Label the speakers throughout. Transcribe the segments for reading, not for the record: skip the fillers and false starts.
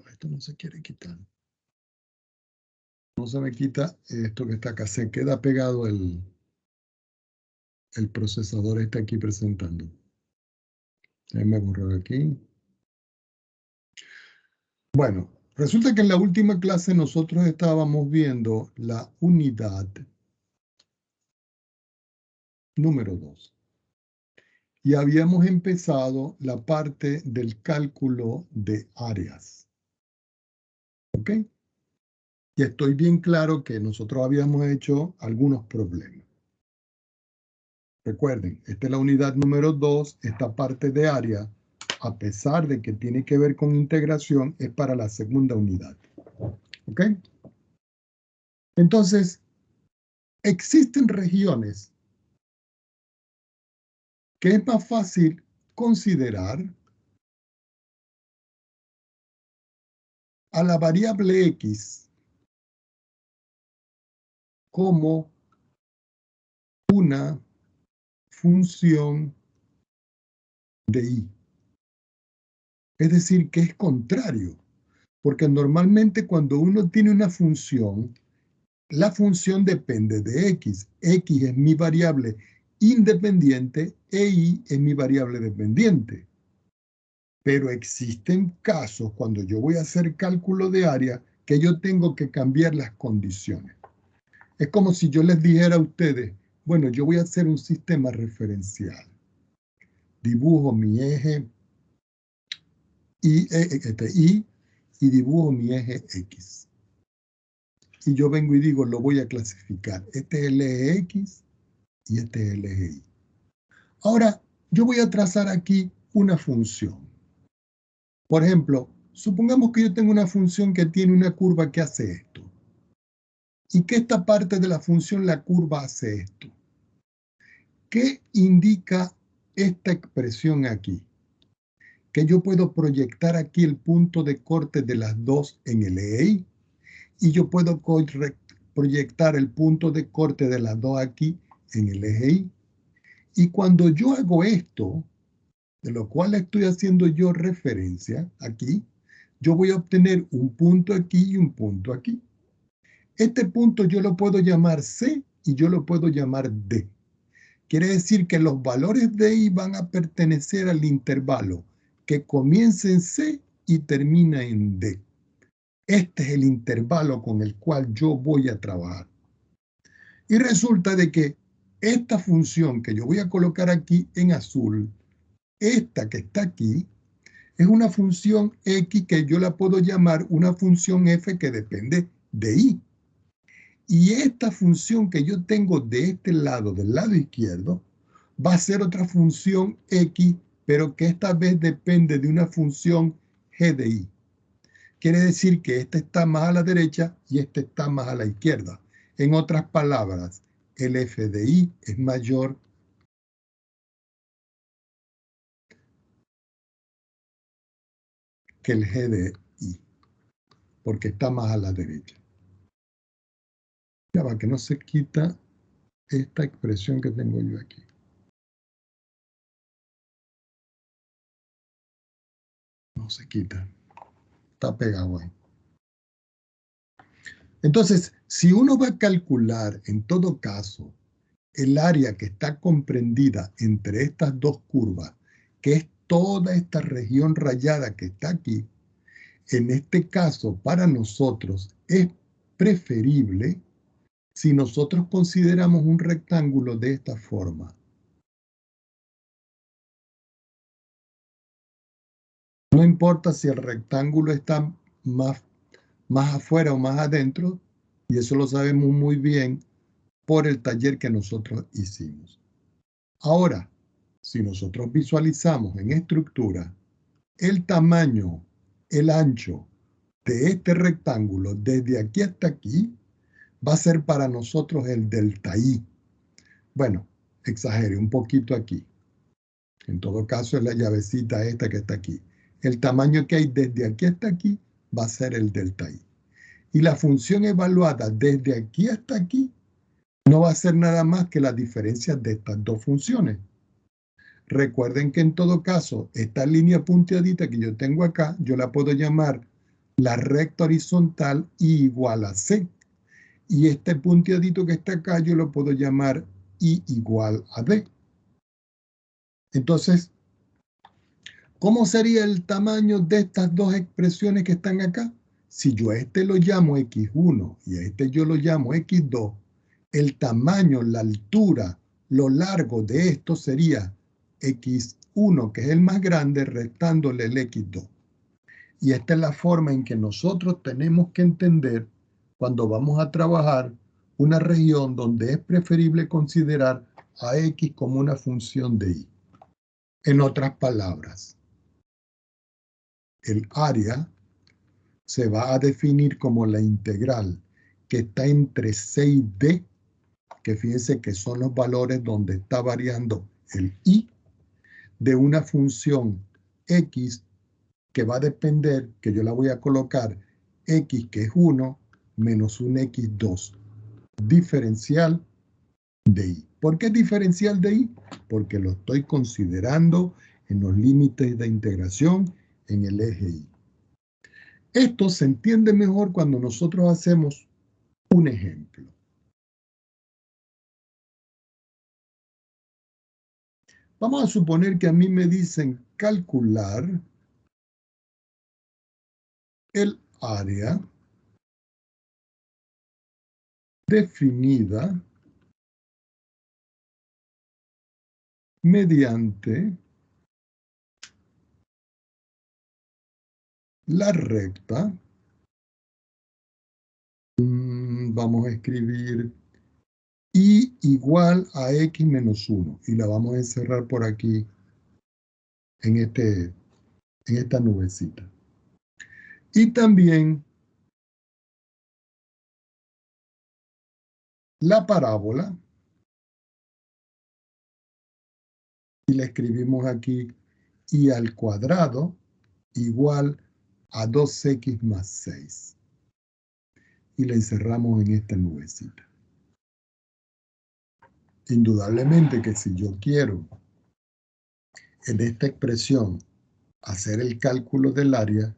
Speaker 1: Esto no se quiere quitar. No se me quita esto que está acá. Se queda pegado el procesador está aquí presentando. Déjenme borrar aquí. Bueno, resulta que en la última clase nosotros estábamos viendo la unidad número 2. Y habíamos empezado la parte del cálculo de áreas. ¿Ok? Y estoy bien claro que nosotros habíamos hecho algunos problemas. Recuerden, esta es la unidad número 2, esta parte de área, a pesar de que tiene que ver con integración, es para la segunda unidad. ¿Ok? Entonces, existen regiones que es más fácil considerar a la variable X como una función de Y. Es decir, que es contrario, porque normalmente cuando uno tiene una función, la función depende de X. X es mi variable independiente e Y es mi variable dependiente. Pero existen casos cuando yo voy a hacer cálculo de área que yo tengo que cambiar las condiciones. Es como si yo les dijera a ustedes, bueno, yo voy a hacer un sistema referencial. Dibujo mi eje Y y dibujo mi eje X. Y yo vengo y digo, lo voy a clasificar. Este es el eje X y este es el eje Y. Ahora, yo voy a trazar aquí una función. Por ejemplo, supongamos que yo tengo una función que tiene una curva que hace esto. Y que esta parte de la función, la curva, hace esto. ¿Qué indica esta expresión aquí? Que yo puedo proyectar aquí el punto de corte de las dos en el eje Y. Y yo puedo proyectar el punto de corte de las dos aquí en el eje Y. Y cuando yo hago esto, de lo cual estoy haciendo yo referencia aquí, yo voy a obtener un punto aquí y un punto aquí. Este punto yo lo puedo llamar C y yo lo puedo llamar D. Quiere decir que los valores de I van a pertenecer al intervalo que comienza en C y termina en D. Este es el intervalo con el cual yo voy a trabajar. Y resulta de que esta función que yo voy a colocar aquí en azul, esta que está aquí, es una función X que yo la puedo llamar una función F que depende de Y. Y esta función que yo tengo de este lado, del lado izquierdo, va a ser otra función X, pero que esta vez depende de una función G de Y. Quiere decir que esta está más a la derecha y esta está más a la izquierda. En otras palabras, el F de Y es mayor que el G de Y, porque está más a la derecha. Ya va, que no se quita esta expresión que tengo yo aquí. No se quita. Está pegado ahí. Entonces, si uno va a calcular, en todo caso, el área que está comprendida entre estas dos curvas, que es toda esta región rayada que está aquí, en este caso, para nosotros, es preferible si nosotros consideramos un rectángulo de esta forma. No importa si el rectángulo está más afuera o más adentro, y eso lo sabemos muy bien por el taller que nosotros hicimos. Ahora, si nosotros visualizamos en estructura el tamaño, el ancho de este rectángulo desde aquí hasta aquí, va a ser para nosotros el delta I. Bueno, exagere un poquito aquí. En todo caso es la llavecita esta que está aquí. El tamaño que hay desde aquí hasta aquí va a ser el delta I. Y la función evaluada desde aquí hasta aquí no va a ser nada más que la diferencia de estas dos funciones. Recuerden que en todo caso, esta línea punteadita que yo tengo acá, yo la puedo llamar la recta horizontal I igual a C. Y este punteadito que está acá, yo lo puedo llamar I igual a D. Entonces, ¿cómo sería el tamaño de estas dos expresiones que están acá? Si yo a este lo llamo X1 y a este yo lo llamo X2, el tamaño, la altura, lo largo de esto sería X1, que es el más grande, restándole el X2. Y esta es la forma en que nosotros tenemos que entender cuando vamos a trabajar una región donde es preferible considerar a X como una función de Y. En otras palabras, el área se va a definir como la integral que está entre C y D, que fíjense que son los valores donde está variando el Y, de una función X que va a depender, que yo la voy a colocar X, que es 1, menos un X2, diferencial de Y. ¿Por qué diferencial de Y? Porque lo estoy considerando en los límites de integración en el eje Y. Esto se entiende mejor cuando nosotros hacemos un ejemplo. Vamos a suponer que a mí me dicen calcular el área definida mediante la recta. Vamos a escribir Y igual a X menos 1 y la vamos a encerrar por aquí en esta nubecita. Y también la parábola, y la escribimos aquí, Y al cuadrado igual a 2X más 6. Y la encerramos en esta nubecita. Indudablemente que si yo quiero en esta expresión hacer el cálculo del área,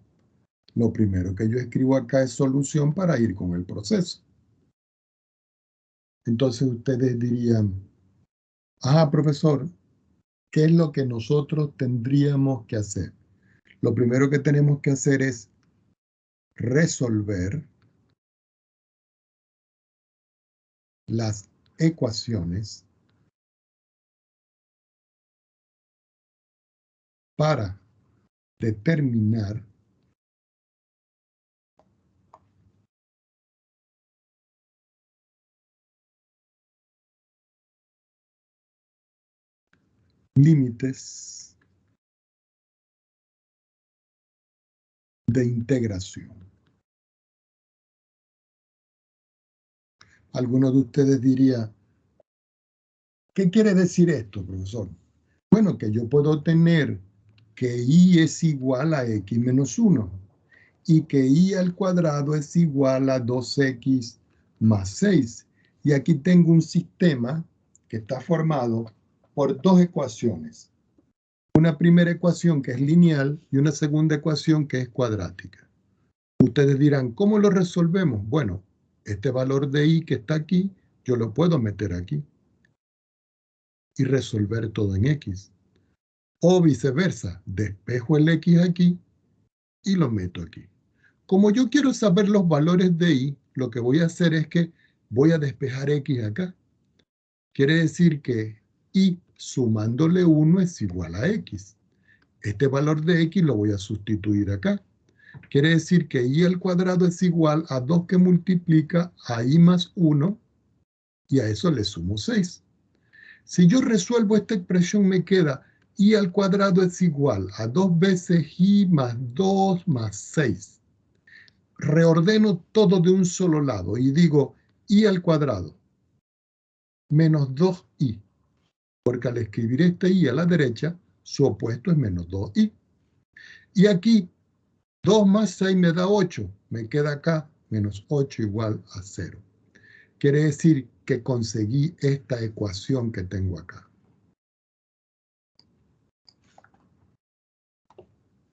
Speaker 1: lo primero que yo escribo acá es solución para ir con el proceso. Entonces ustedes dirían, profesor, ¿qué es lo que nosotros tendríamos que hacer? Lo primero que tenemos que hacer es resolver las ecuaciones para determinar límites de integración. Algunos de ustedes dirían, ¿qué quiere decir esto, profesor? Bueno, que yo puedo tener que Y es igual a X menos 1 y que Y al cuadrado es igual a 2X más 6. Y aquí tengo un sistema que está formado por dos ecuaciones. Una primera ecuación que es lineal y una segunda ecuación que es cuadrática. Ustedes dirán, ¿cómo lo resolvemos? Bueno, este valor de Y que está aquí, yo lo puedo meter aquí y resolver todo en X. O viceversa, despejo el X aquí y lo meto aquí. Como yo quiero saber los valores de Y, lo que voy a hacer es que voy a despejar X acá. Quiere decir que Y sumándole 1 es igual a X. Este valor de X lo voy a sustituir acá. Quiere decir que Y al cuadrado es igual a 2 que multiplica a Y más 1 y a eso le sumo 6. Si yo resuelvo esta expresión me queda Y al cuadrado es igual a 2 veces Y más 2 más 6. Reordeno todo de un solo lado y digo Y al cuadrado menos 2Y, porque al escribir este Y a la derecha, su opuesto es menos 2Y. Y aquí 2 más 6 me da 8, me queda acá menos 8 igual a 0. Quiere decir que conseguí esta ecuación que tengo acá.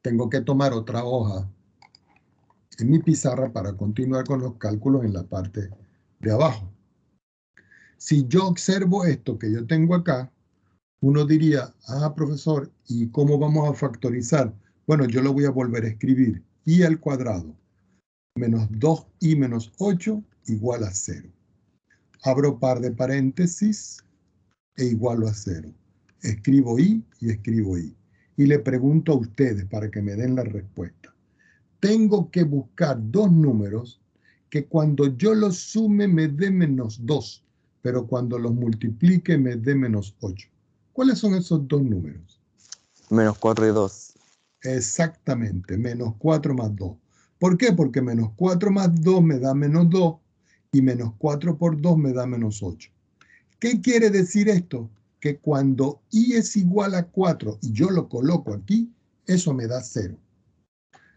Speaker 1: tengo que tomar otra hoja en mi pizarra para continuar con los cálculos en la parte de abajo. Si yo observo esto que yo tengo acá, uno diría, profesor, ¿y cómo vamos a factorizar? Bueno, yo lo voy a volver a escribir. I al cuadrado menos 2i menos 8 igual a 0. Abro par de paréntesis e igualo a 0. Escribo i y escribo i. Y le pregunto a ustedes para que me den la respuesta. Tengo que buscar dos números que cuando yo los sume me dé menos 2, pero cuando los multiplique me dé menos 8. ¿Cuáles son esos dos números?
Speaker 2: Menos 4 y 2.
Speaker 1: Exactamente, menos 4 más 2. ¿Por qué? Porque menos 4 más 2 me da menos 2 y menos 4 por 2 me da menos 8. ¿Qué quiere decir esto? Que cuando i es igual a 4 y yo lo coloco aquí, eso me da 0.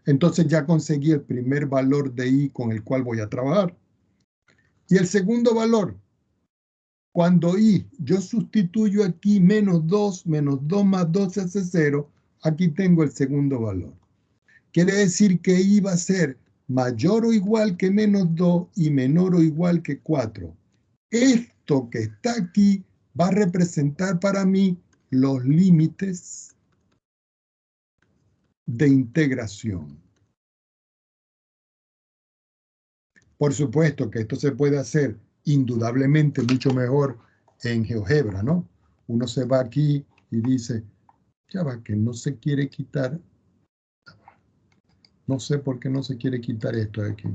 Speaker 1: Entonces ya conseguí el primer valor de i con el cual voy a trabajar. Y el segundo valor, cuando i, yo sustituyo aquí menos 2 más 2 hace 0, aquí tengo el segundo valor. Quiere decir que i va a ser mayor o igual que menos 2 y menor o igual que 4. Esto que está aquí va a representar para mí los límites de integración. Por supuesto que esto se puede hacer indudablemente mucho mejor en GeoGebra, ¿no? Uno se va aquí y dice, ya va, que no se quiere quitar. No sé por qué no se quiere quitar esto de aquí.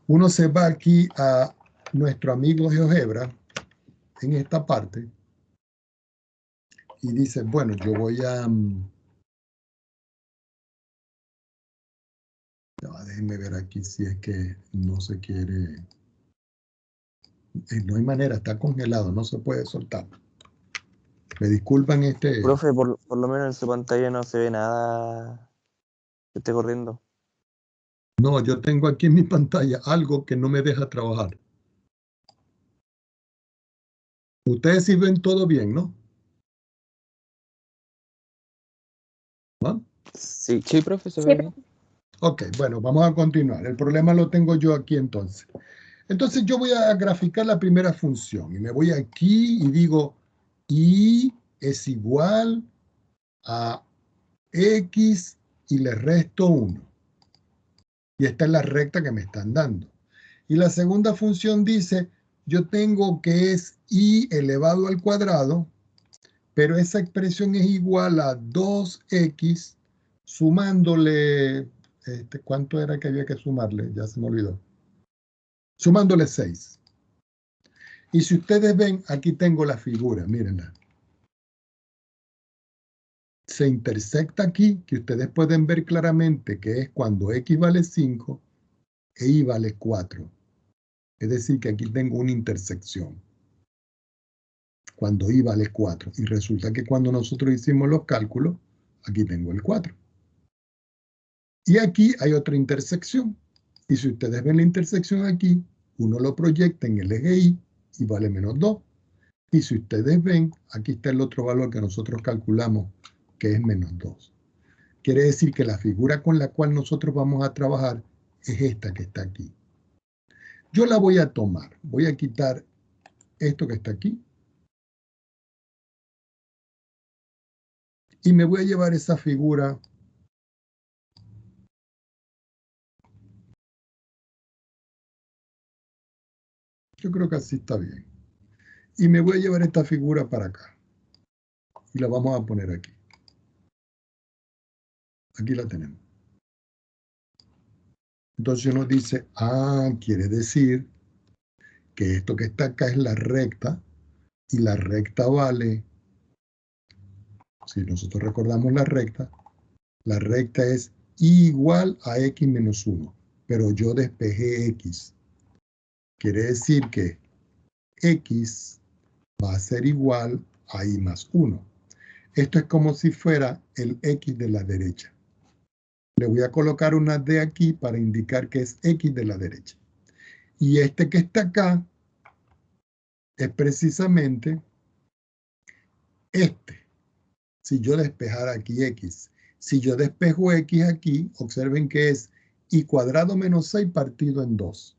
Speaker 1: Uno se va aquí a nuestro amigo GeoGebra, en esta parte, y dice, bueno, yo voy a... déjenme ver aquí si es que no se quiere... no hay manera, está congelado, no se puede soltar. Me disculpan
Speaker 2: Profe, por lo menos en su pantalla no se ve nada que esté corriendo.
Speaker 1: No, yo tengo aquí en mi pantalla algo que no me deja trabajar. Ustedes sí ven todo bien, ¿no? ¿Ah?
Speaker 2: Sí, sí, profe, se ve bien.
Speaker 1: Ok, bueno, vamos a continuar. El problema lo tengo yo aquí entonces. Entonces yo voy a graficar la primera función y me voy aquí y digo y es igual a x y le resto 1. Y esta es la recta que me están dando. Y la segunda función dice, yo tengo que es y elevado al cuadrado, pero esa expresión es igual a 2x sumándole, ¿cuánto era que había que sumarle? Ya se me olvidó. Sumándole 6. Y si ustedes ven, aquí tengo la figura, mírenla. Se intersecta aquí, que ustedes pueden ver claramente que es cuando x vale 5 e y vale 4. Es decir, que aquí tengo una intersección. Cuando y vale 4. Y resulta que cuando nosotros hicimos los cálculos, aquí tengo el 4. Y aquí hay otra intersección. Y si ustedes ven la intersección aquí, uno lo proyecta en el eje y vale menos 2. Y si ustedes ven, aquí está el otro valor que nosotros calculamos, que es menos 2. Quiere decir que la figura con la cual nosotros vamos a trabajar es esta que está aquí. Yo la voy a tomar. Voy a quitar esto que está aquí. Y me voy a llevar esa figura. Yo creo que así está bien. Y me voy a llevar esta figura para acá. Y la vamos a poner aquí. Aquí la tenemos. Entonces uno dice, quiere decir que esto que está acá es la recta. Y la recta vale, si nosotros recordamos la recta es igual a x menos 1. Pero yo despejé x. Quiere decir que x va a ser igual a y más 1. Esto es como si fuera el x de la derecha. Le voy a colocar una D aquí para indicar que es x de la derecha. Y este que está acá es precisamente este. si yo despejara aquí x. Si yo despejo x aquí, observen que es y cuadrado menos 6 partido en 2.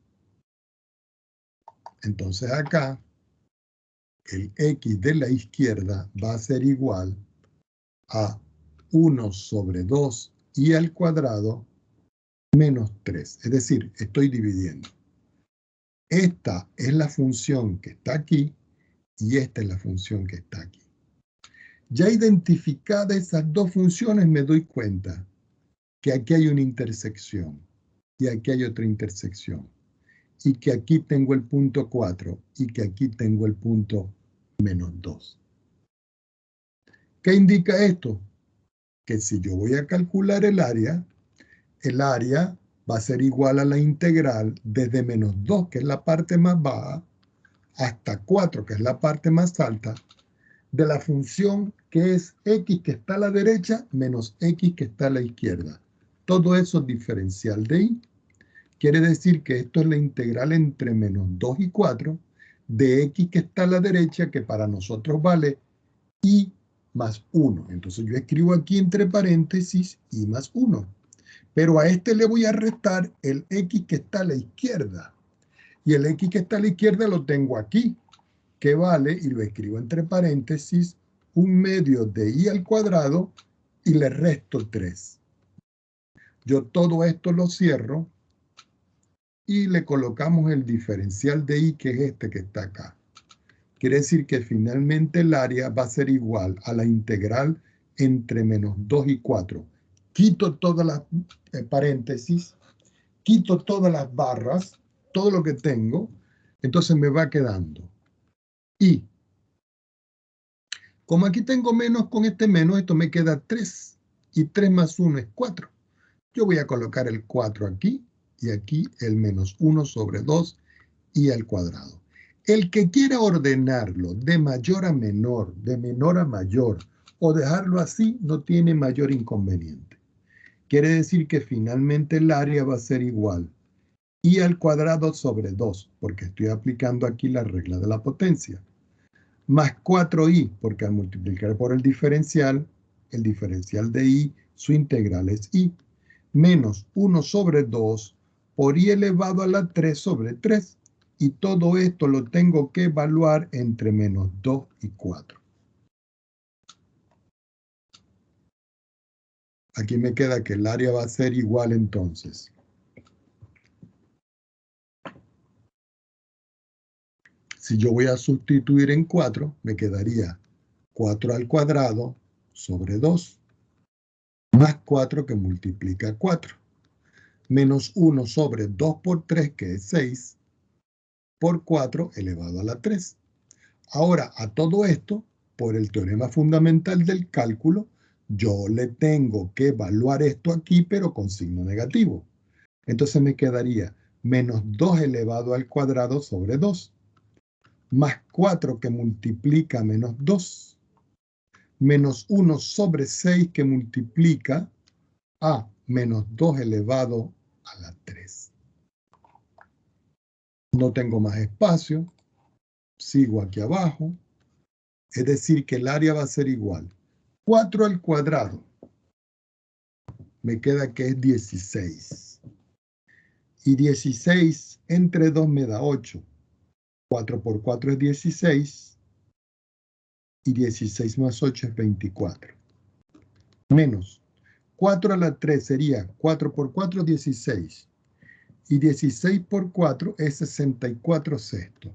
Speaker 1: Entonces acá, el x de la izquierda va a ser igual a 1 sobre 2 y al cuadrado menos 3. Es decir, estoy dividiendo. Esta es la función que está aquí y esta es la función que está aquí. Ya identificadas esas dos funciones, me doy cuenta que aquí hay una intersección y aquí hay otra intersección y que aquí tengo el punto 4 y que aquí tengo el punto menos 2. ¿Qué indica esto? Que si yo voy a calcular el área va a ser igual a la integral desde menos 2, que es la parte más baja, hasta 4, que es la parte más alta, de la función que es x que está a la derecha menos x que está a la izquierda. Todo eso es diferencial de y. Quiere decir que esto es la integral entre menos 2 y 4 de x que está a la derecha, que para nosotros vale y más 1. Entonces yo escribo aquí entre paréntesis y más 1. Pero a este le voy a restar el x que está a la izquierda. Y el x que está a la izquierda lo tengo aquí, que vale, y lo escribo entre paréntesis, 1/2 de y al cuadrado y le resto 3. Yo todo esto lo cierro y le colocamos el diferencial de y, que es este que está acá. Quiere decir que finalmente el área va a ser igual a la integral entre menos 2 y 4. Quito todas las paréntesis, quito todas las barras, todo lo que tengo, entonces me va quedando y. Como aquí tengo menos con este menos, esto me queda 3. Y 3 más 1 es 4. Yo voy a colocar el 4 aquí y aquí el menos 1 sobre 2 y al cuadrado. El que quiera ordenarlo de mayor a menor, de menor a mayor, o dejarlo así, no tiene mayor inconveniente. Quiere decir que finalmente el área va a ser igual y al cuadrado sobre 2, porque estoy aplicando aquí la regla de la potencia. Más 4i, porque al multiplicar por el diferencial de i, su integral es i, menos 1 sobre 2 por i elevado a la 3 sobre 3. Y todo esto lo tengo que evaluar entre menos 2 y 4. Aquí me queda que el área va a ser igual entonces. Si yo voy a sustituir en 4, me quedaría 4 al cuadrado sobre 2, más 4 que multiplica 4. Menos 1 sobre 2 por 3, que es 6, por 4 elevado a la 3. Ahora, a todo esto, por el teorema fundamental del cálculo, yo le tengo que evaluar esto aquí, pero con signo negativo. Entonces me quedaría menos 2 elevado al cuadrado sobre 2, más 4 que multiplica menos 2, menos 1 sobre 6 que multiplica a menos 2 elevado a la 3. No tengo más espacio, sigo aquí abajo, es decir que el área va a ser igual. 4 al cuadrado, me queda que es 16. Y 16 entre 2 me da 8. 4 por 4 es 16. Y 16 más 8 es 24. Menos 4 a la 3 sería 4 por 4, 16. Y 16 por 4 es 64 sextos.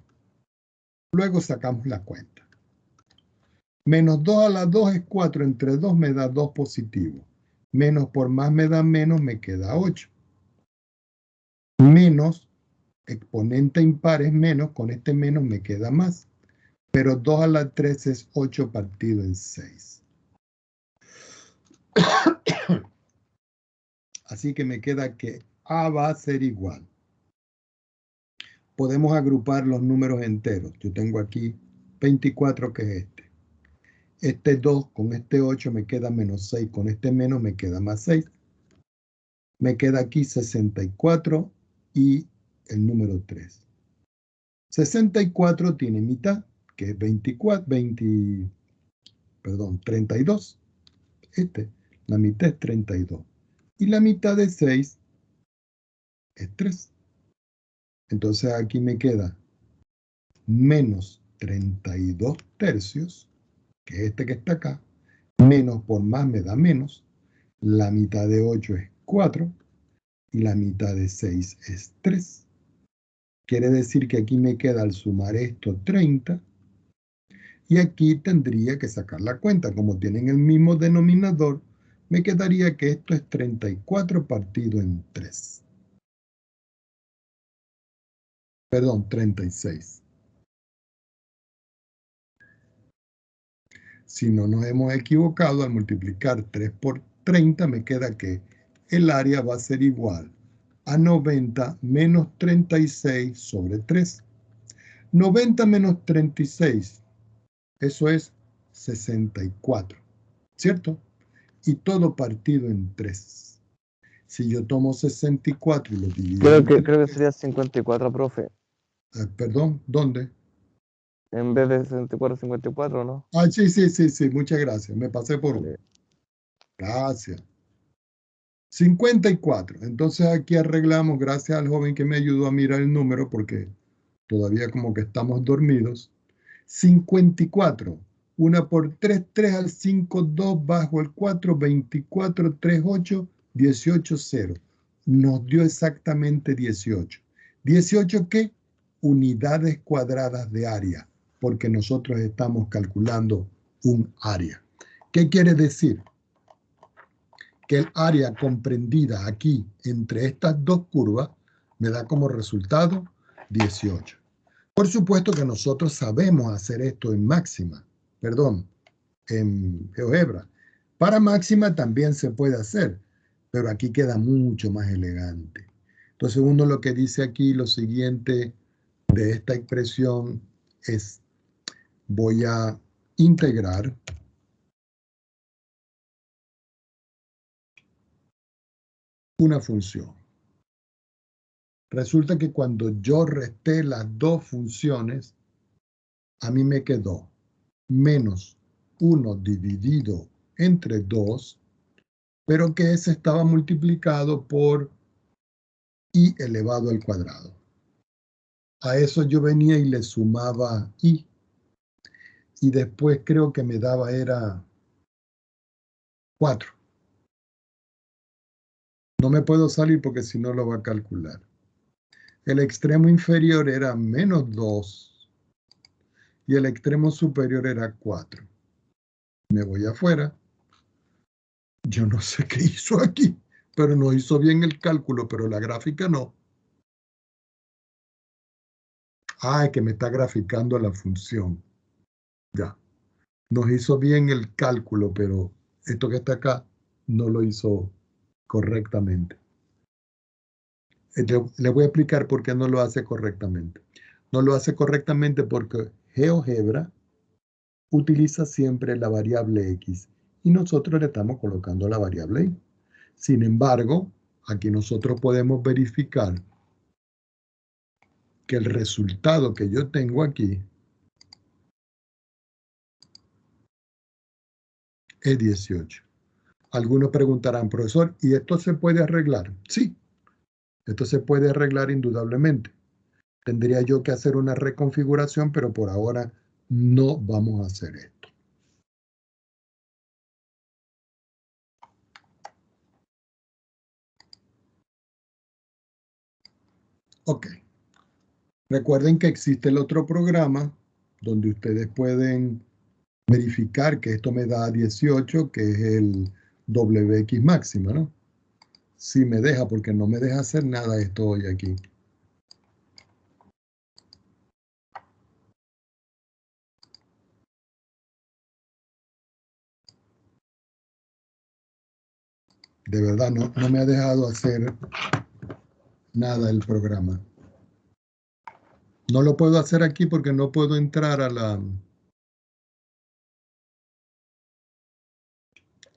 Speaker 1: Luego sacamos la cuenta. Menos 2 a la 2 es 4, entre 2 me da 2 positivo. Menos por más me da menos, me queda 8. Menos, exponente impar es menos, con este menos me queda más. Pero 2 a la 3 es 8 partido en 6. Así que me queda que A va a ser igual. Podemos agrupar los números enteros. Yo tengo aquí 24, que es este. Este 2 con este 8 me queda menos 6. Con este menos me queda más 6. Me queda aquí 64 y el número 3. 64 tiene mitad, que es 32. La mitad es 32. Y la mitad de 6 es 3. Entonces aquí me queda menos 32 tercios, que es este que está acá, menos por más me da menos, la mitad de 8 es 4 y la mitad de 6 es 3. Quiere decir que aquí me queda al sumar esto 30 y aquí tendría que sacar la cuenta. Como tienen el mismo denominador, me quedaría que esto es 34 partido en 3. Perdón, 36. Si no nos hemos equivocado, al multiplicar 3 por 30, me queda que el área va a ser igual a 90 menos 36 sobre 3. 90 menos 36, eso es 64, ¿cierto? Y todo partido en 3. Si yo tomo 64 y lo divido en
Speaker 2: Creo que
Speaker 1: 3,
Speaker 2: sería 54, profe.
Speaker 1: perdón, ¿dónde?
Speaker 2: En vez de 64, 54, ¿no?
Speaker 1: Ah, sí, muchas gracias, me pasé por uno.
Speaker 2: Vale.
Speaker 1: Gracias. 54. Entonces aquí arreglamos, gracias al joven que me ayudó a mirar el número, porque todavía como que estamos dormidos. 54. 1 por 3, 3 al 5, 2 bajo el 4, 24, 3, 8, 18, 0. Nos dio exactamente 18. ¿18 qué? Unidades cuadradas de área, porque nosotros estamos calculando un área. ¿Qué quiere decir? Que el área comprendida aquí entre estas dos curvas me da como resultado 18. Por supuesto que nosotros sabemos hacer esto en máxima, perdón, en GeoGebra. Para máxima también se puede hacer, pero aquí queda mucho más elegante. Entonces uno lo que dice aquí, lo siguiente de esta expresión es, voy a integrar una función. Resulta que cuando yo resté las dos funciones, a mí me quedó menos 1 dividido entre 2, pero que ese estaba multiplicado por i elevado al cuadrado. A eso yo venía y le sumaba i, y después creo que me daba era 4. No me puedo salir porque si no lo va a calcular. El extremo inferior era menos 2 y el extremo superior era 4. Me voy afuera. Yo no sé qué hizo aquí, pero no hizo bien el cálculo, pero la gráfica no. Ah, es que me está graficando la función. Ya. Nos hizo bien el cálculo, pero esto que está acá no lo hizo correctamente. Le voy a explicar por qué no lo hace correctamente. No lo hace correctamente porque GeoGebra utiliza siempre la variable X y nosotros le estamos colocando la variable Y. Sin embargo, aquí nosotros podemos verificar que el resultado que yo tengo aquí es 18. Algunos preguntarán, profesor, ¿y esto se puede arreglar? Sí, esto se puede arreglar indudablemente. Tendría yo que hacer una reconfiguración, pero por ahora no vamos a hacer esto. Ok. Recuerden que existe el otro programa donde ustedes pueden verificar que esto me da 18, que es el WX máxima, ¿no? Sí me deja, porque no me deja hacer nada esto hoy aquí. De verdad, no me ha dejado hacer nada el programa. No lo puedo hacer aquí porque no puedo entrar a la...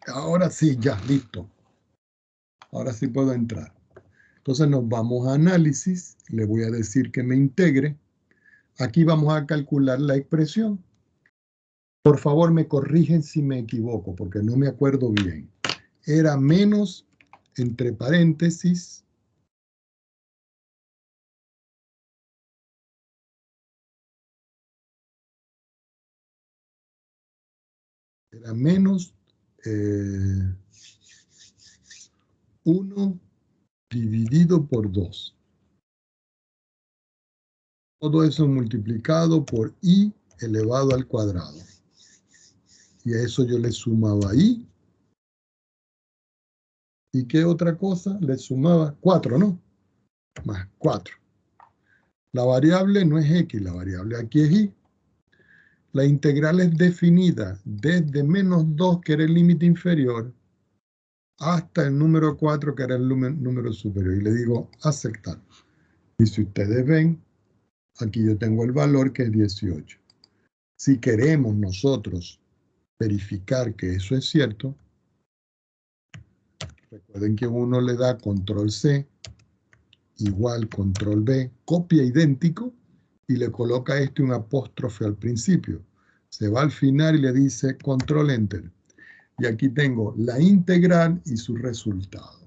Speaker 1: Ahora sí, ya, listo. Ahora sí puedo entrar. Entonces nos vamos a análisis. Le voy a decir que me integre. Aquí vamos a calcular la expresión. Por favor, me corrigen si me equivoco, porque no me acuerdo bien. Era menos, entre paréntesis, era menos 1 dividido por 2. Todo eso multiplicado por i elevado al cuadrado. Y a eso yo le sumaba i. ¿Y qué otra cosa? Le sumaba 4, ¿no? Más 4. La variable no es x, la variable aquí es y. La integral es definida desde menos 2, que era el límite inferior, hasta el número 4, que era el número superior. Y le digo aceptar. Y si ustedes ven, aquí yo tengo el valor, que es 18. Si queremos nosotros verificar que eso es cierto, recuerden que uno le da control C igual control B, copia idéntico, y le coloca un apóstrofe al principio. Se va al final y le dice control enter. Y aquí tengo la integral y su resultado.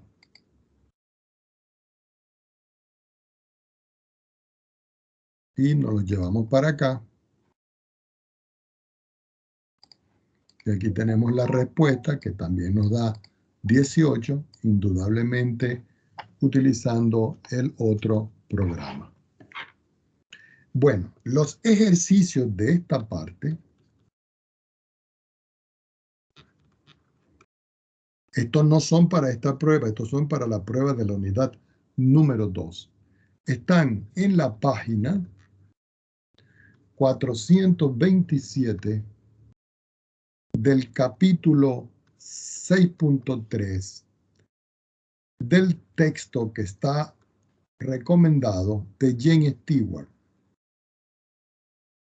Speaker 1: Y nos lo llevamos para acá. Y aquí tenemos la respuesta, que también nos da 18, indudablemente utilizando el otro programa. Bueno, los ejercicios de esta parte, estos no son para esta prueba, estos son para la prueba de la unidad número 2. Están en la página 427 del capítulo 6.3 del texto que está recomendado de Jane Stewart.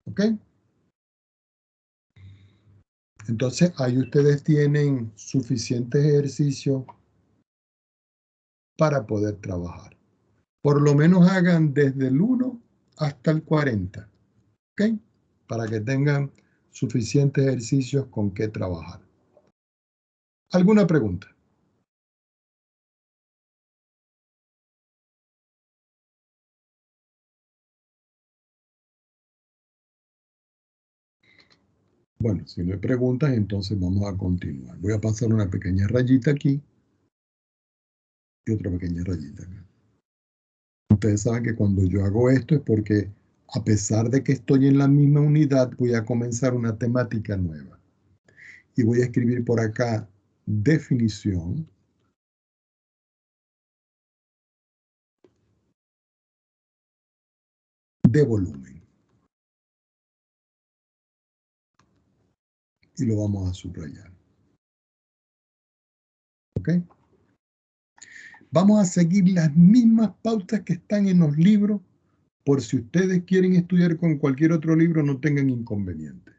Speaker 1: ¿Ok? Entonces, ahí ustedes tienen suficientes ejercicios para poder trabajar. Por lo menos hagan desde el 1 hasta el 40. ¿Ok? Para que tengan suficientes ejercicios con qué trabajar. ¿Alguna pregunta? Bueno, si no hay preguntas, entonces vamos a continuar. Voy a pasar una pequeña rayita aquí y otra pequeña rayita acá. Ustedes saben que cuando yo hago esto es porque, a pesar de que estoy en la misma unidad, voy a comenzar una temática nueva. Y voy a escribir por acá definición de volumen. Y lo vamos a subrayar. ¿Ok? Vamos a seguir las mismas pautas que están en los libros, por si ustedes quieren estudiar con cualquier otro libro, no tengan inconveniente.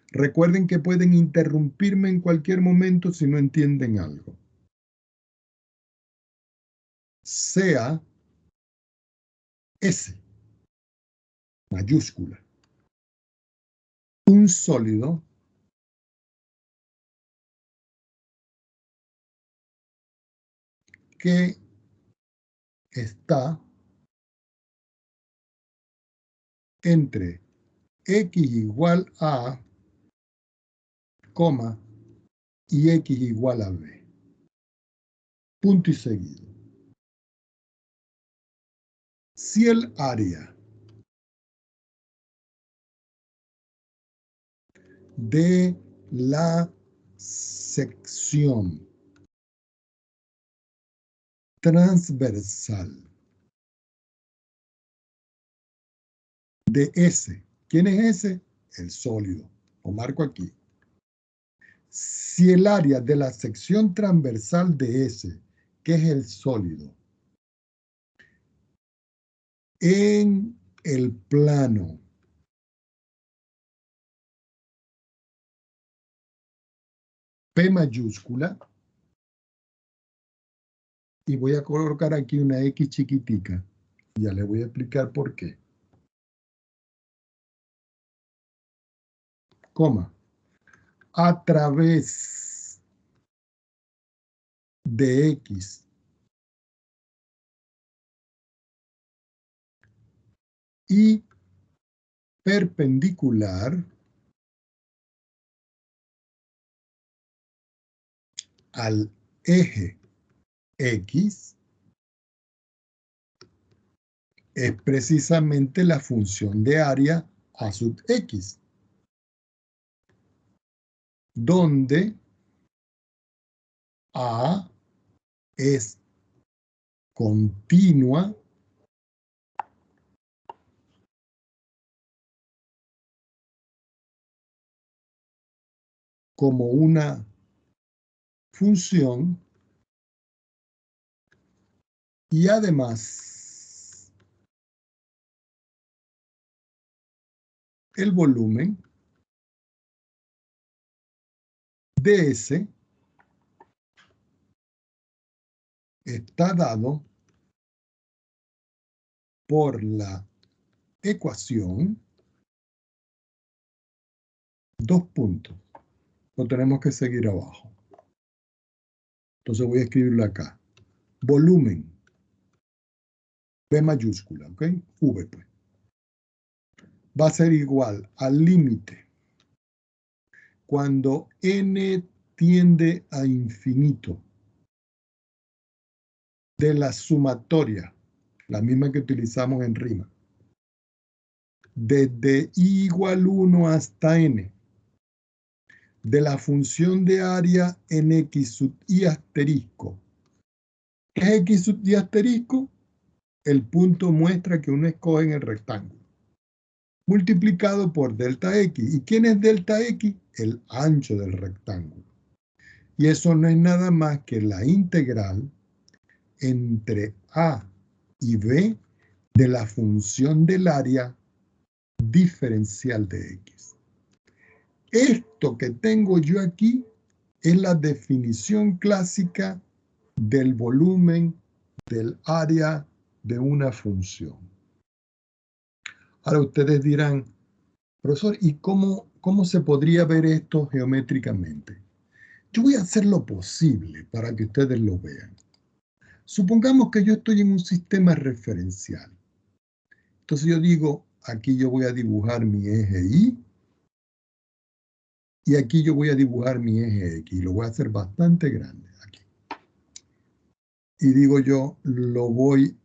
Speaker 1: Recuerden que pueden interrumpirme en cualquier momento si no entienden algo. Sea S mayúscula un sólido que está entre x igual a, coma, y x igual a b. Punto y seguido. Si el área de la sección transversal de S, ¿quién es S? El sólido. Lo marco aquí. Si el área de la sección transversal de S, que es el sólido, en el plano P mayúscula, y voy a colocar aquí una X chiquitica, ya le voy a explicar por qué. coma, a través de X y perpendicular al eje X es precisamente la función de área A sub X, donde A es continua como una función y además el volumen de S está dado por la ecuación, dos puntos. Lo tenemos que seguir abajo. Entonces voy a escribirlo acá. Volumen, B mayúscula, ¿ok? V, pues. Va a ser igual al límite cuando n tiende a infinito de la sumatoria, la misma que utilizamos en rima, desde i igual 1 hasta n, de la función de área en x sub i asterisco. ¿Qué es x sub i asterisco? El punto muestra que uno escoge en el rectángulo, multiplicado por delta x. ¿Y quién es delta x? El ancho del rectángulo. Y eso no es nada más que la integral entre a y b de la función del área diferencial de x. Esto que tengo yo aquí es la definición clásica del volumen del área de una función. Ahora ustedes dirán, profesor, ¿y cómo se podría ver esto geométricamente? Yo voy a hacer lo posible para que ustedes lo vean. Supongamos que yo estoy en un sistema referencial. Entonces yo digo, aquí yo voy a dibujar mi eje Y y aquí yo voy a dibujar mi eje X. Y lo voy a hacer bastante grande aquí. Y digo yo, lo voy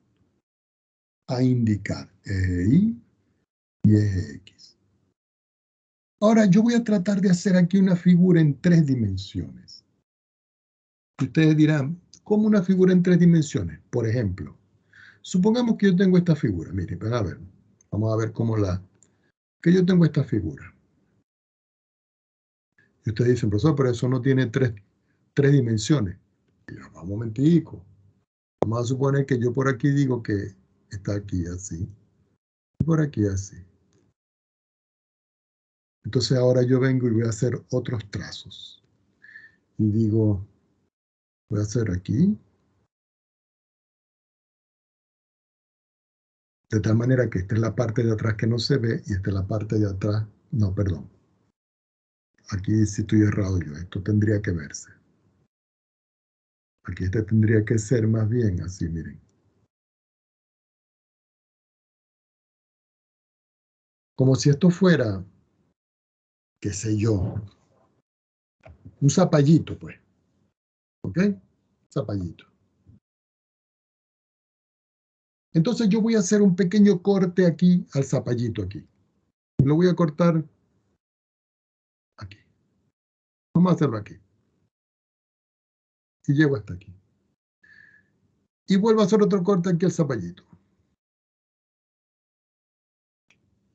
Speaker 1: a indicar, eje Y y eje X. Ahora yo voy a tratar de hacer aquí una figura en 3 dimensiones. Ustedes dirán, ¿cómo una figura en 3 dimensiones? Por ejemplo, supongamos que yo tengo esta figura. Miren, a ver, vamos a ver cómo que yo tengo esta figura. Y ustedes dicen, profesor, pero eso no tiene tres dimensiones. Y yo, un momentico. Vamos a suponer que yo por aquí digo que está aquí así. Y por aquí así. Entonces ahora yo vengo y voy a hacer otros trazos. Y digo, voy a hacer aquí. De tal manera que esta es la parte de atrás que no se ve y esta es la parte de atrás. No, perdón. Aquí sí estoy errado yo. Esto tendría que verse. Aquí este tendría que ser más bien así, miren. Como si esto fuera, qué sé yo, un zapallito, pues. ¿Ok? Zapallito. Entonces yo voy a hacer un pequeño corte aquí al zapallito aquí. Lo voy a cortar aquí. Vamos a hacerlo aquí. Y llego hasta aquí. Y vuelvo a hacer otro corte aquí al zapallito.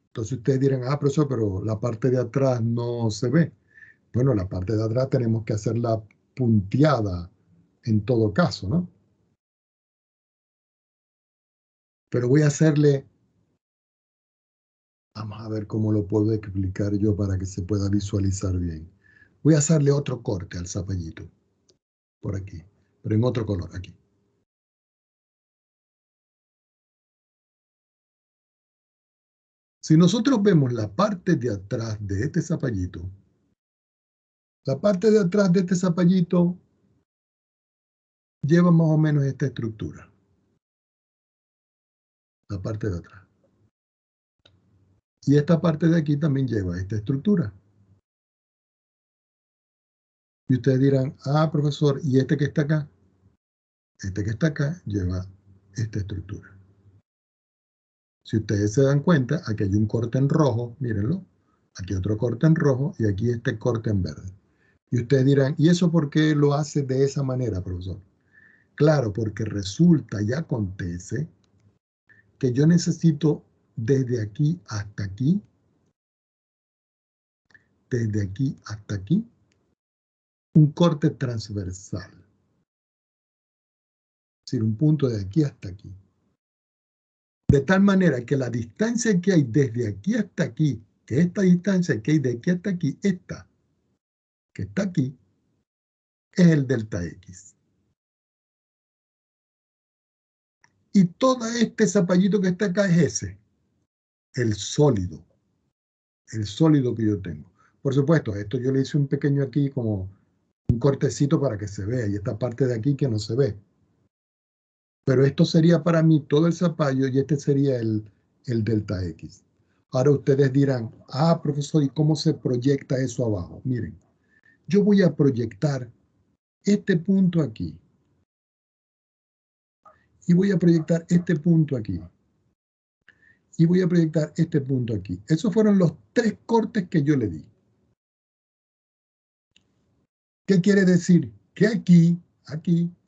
Speaker 1: Entonces ustedes dirán, ah, profesor, pero la parte de atrás no se ve. Bueno, la parte de atrás tenemos que hacerla punteada en todo caso, ¿no? Pero voy a hacerle, vamos a ver cómo lo puedo explicar yo para que se pueda visualizar bien. Voy a hacerle otro corte al zapallito, por aquí, pero en otro color, aquí. Si nosotros vemos la parte de atrás de este zapallito, la parte de atrás de este zapallito lleva más o menos esta estructura. La parte de atrás. Y esta parte de aquí también lleva esta estructura. Y ustedes dirán, ah, profesor, ¿y este que está acá? Este que está acá lleva esta estructura. Si ustedes se dan cuenta, aquí hay un corte en rojo, mírenlo. Aquí otro corte en rojo y aquí este corte en verde. Y ustedes dirán, ¿y eso por qué lo hace de esa manera, profesor? Claro, porque resulta y acontece que yo necesito desde aquí hasta aquí, desde aquí hasta aquí, un corte transversal. Es decir, un punto de aquí hasta aquí. De tal manera que la distancia que hay desde aquí hasta aquí, que esta distancia que hay de aquí hasta aquí, esta, que está aquí, es el delta X. Y todo este zapallito que está acá es ese, el sólido que yo tengo. Por supuesto, esto yo le hice un pequeño aquí como un cortecito para que se vea, y esta parte de aquí que no se ve. Pero esto sería para mí todo el zapallo y este sería el delta X. Ahora ustedes dirán, ah, profesor, ¿y cómo se proyecta eso abajo? Miren, yo voy a proyectar este punto aquí. Y voy a proyectar este punto aquí. Y voy a proyectar este punto aquí. Esos fueron los 3 cortes que yo le di. ¿Qué quiere decir? Que aquí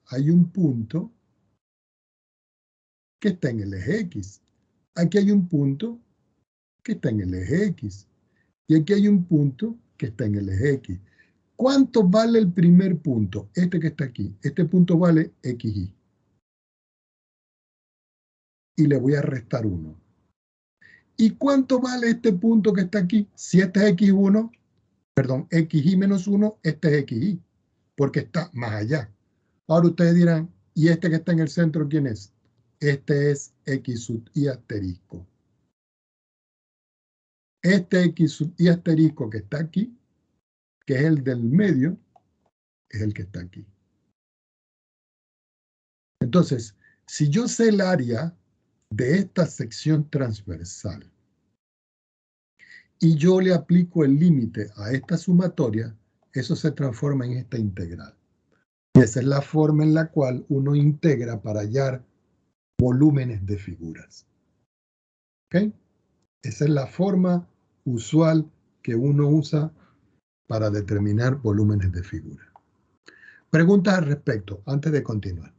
Speaker 1: hay un punto que está en el eje X. Aquí hay un punto que está en el eje X. Y aquí hay un punto que está en el eje X. ¿Cuánto vale el primer punto? Este que está aquí. Este punto vale XY. Y le voy a restar 1. ¿Y cuánto vale este punto que está aquí? Si este es X1, perdón, XY menos 1, este es XY, porque está más allá. Ahora ustedes dirán, ¿y este que está en el centro quién es? Este es X sub Y asterisco. Este X sub Y asterisco que está aquí, que es el del medio, es el que está aquí. Entonces, si yo sé el área de esta sección transversal y yo le aplico el límite a esta sumatoria, eso se transforma en esta integral. Y esa es la forma en la cual uno integra para hallar volúmenes de figuras. ¿Ok? Esa es la forma usual que uno usa para determinar volúmenes de figuras. Preguntas al respecto, antes de continuar.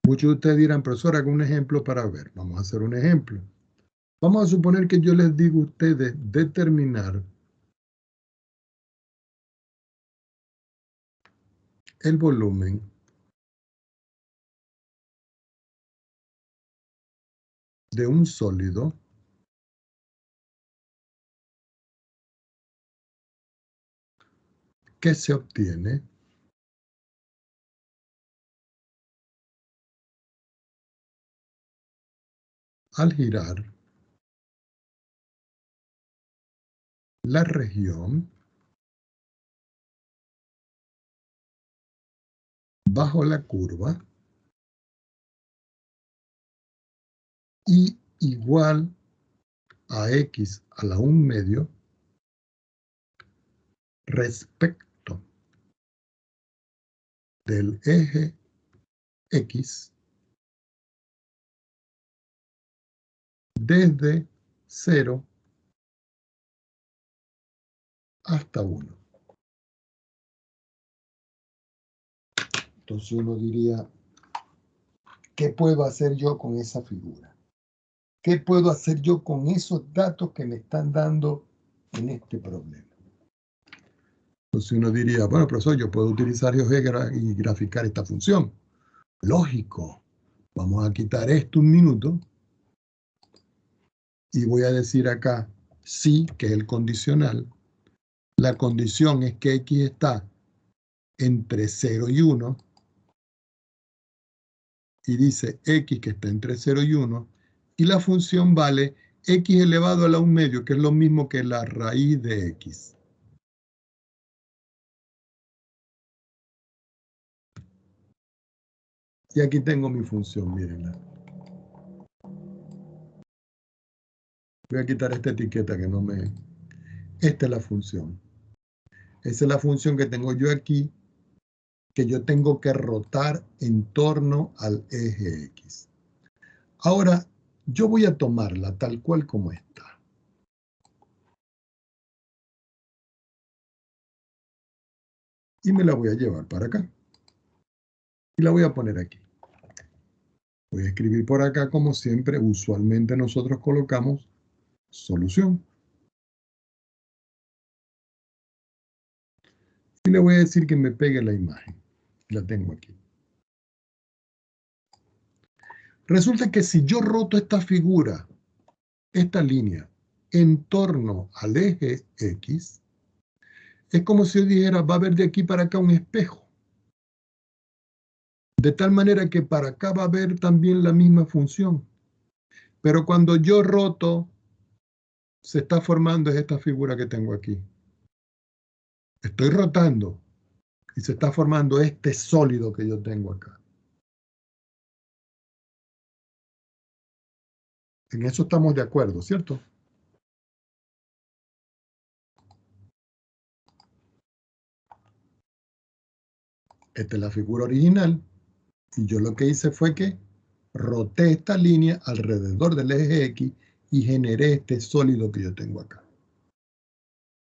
Speaker 1: Muchos de ustedes dirán, profesor, haga un ejemplo para ver. Vamos a hacer un ejemplo. Vamos a suponer que yo les digo a ustedes determinar el volumen de un sólido que se obtiene al girar la región bajo la curva y igual a x a la 1 medio respecto del eje X desde 0 hasta 1. Entonces uno diría, ¿qué puedo hacer yo con esa figura? ¿Qué puedo hacer yo con esos datos que me están dando en este problema? Entonces uno diría, bueno, profesor, yo puedo utilizar GeoGebra y graficar esta función. Lógico. Vamos a quitar esto un minuto y voy a decir acá sí, que es el condicional. La condición es que X está entre 0 y 1, y dice x que está entre 0 y 1, y la función vale x elevado a la 1 medio, que es lo mismo que la raíz de x. Y aquí tengo mi función, mírenla. Voy a quitar esta etiqueta que no me... Esta es la función. Esa es la función que tengo yo aquí, que yo tengo que rotar en torno al eje X. Ahora, yo voy a tomarla tal cual como está. Y me la voy a llevar para acá. Y la voy a poner aquí. Voy a escribir por acá, como siempre, usualmente nosotros colocamos solución. Y le voy a decir que me pegue la imagen. La tengo aquí. Resulta que si yo roto esta figura, esta línea, en torno al eje X, es como si yo dijera, va a haber de aquí para acá un espejo. De tal manera que para acá va a haber también la misma función. Pero cuando yo roto, se está formando esta figura que tengo aquí. Estoy rotando y se está formando este sólido que yo tengo acá. En eso estamos de acuerdo, ¿cierto? Esta es la figura original. Y yo lo que hice fue que roté esta línea alrededor del eje X y generé este sólido que yo tengo acá.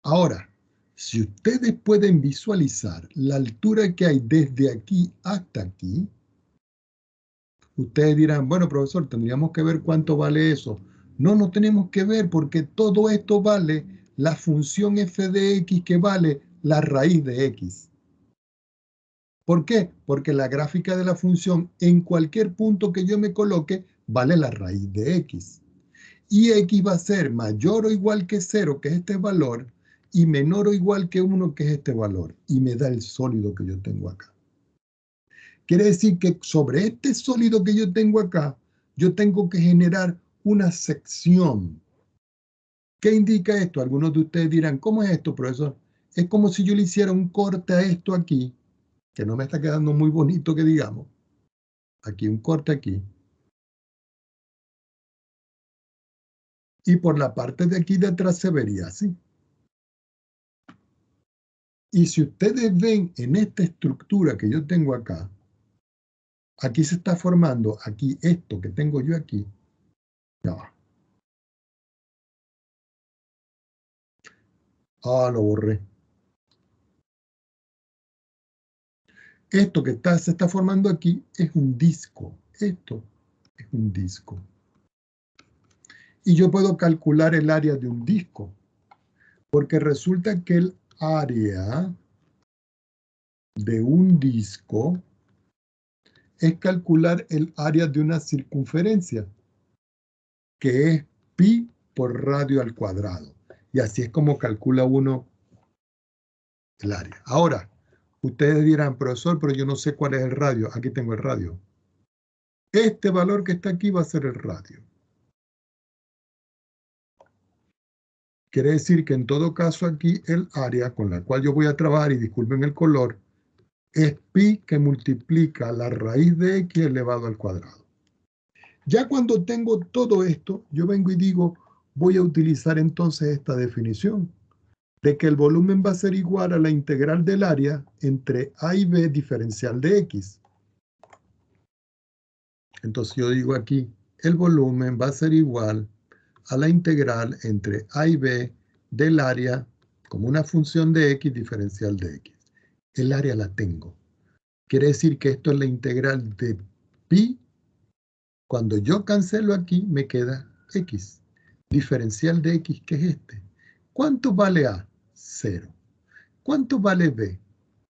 Speaker 1: Ahora, si ustedes pueden visualizar la altura que hay desde aquí hasta aquí, ustedes dirán, bueno, profesor, tendríamos que ver cuánto vale eso. No, no tenemos que ver porque todo esto vale la función f de x que vale la raíz de x. ¿Por qué? Porque la gráfica de la función en cualquier punto que yo me coloque vale la raíz de x. Y x va a ser mayor o igual que 0, que es este valor, y menor o igual que 1, que es este valor. Y me da el sólido que yo tengo acá. Quiere decir que sobre este sólido que yo tengo acá, yo tengo que generar una sección. ¿Qué indica esto? Algunos de ustedes dirán, ¿cómo es esto, profesor? Es como si yo le hiciera un corte a esto aquí, que no me está quedando muy bonito que digamos. Aquí un corte aquí. Y por la parte de aquí de atrás se vería así. Y si ustedes ven en esta estructura que yo tengo acá, aquí se está formando, aquí esto que tengo yo aquí, ya va. Ah, lo borré. Esto que se está formando aquí es un disco. Esto es un disco. Y yo puedo calcular el área de un disco, porque resulta que el área de un disco es calcular el área de una circunferencia, que es pi por radio al cuadrado. Y así es como calcula uno el área. Ahora, ustedes dirán, profesor, pero yo no sé cuál es el radio. Aquí tengo el radio. Este valor que está aquí va a ser el radio. Quiere decir que en todo caso aquí el área con la cual yo voy a trabajar, y disculpen el color, es pi que multiplica la raíz de x elevado al cuadrado. Ya cuando tengo todo esto, yo vengo y digo, voy a utilizar entonces esta definición de que el volumen va a ser igual a la integral del área entre a y b diferencial de x. Entonces yo digo aquí, el volumen va a ser igual a la integral entre a y b del área como una función de x diferencial de x. El área la tengo. Quiere decir que esto es la integral de pi. Cuando yo cancelo aquí, me queda x. Diferencial de x, que es este. ¿Cuánto vale a? 0. ¿Cuánto vale b?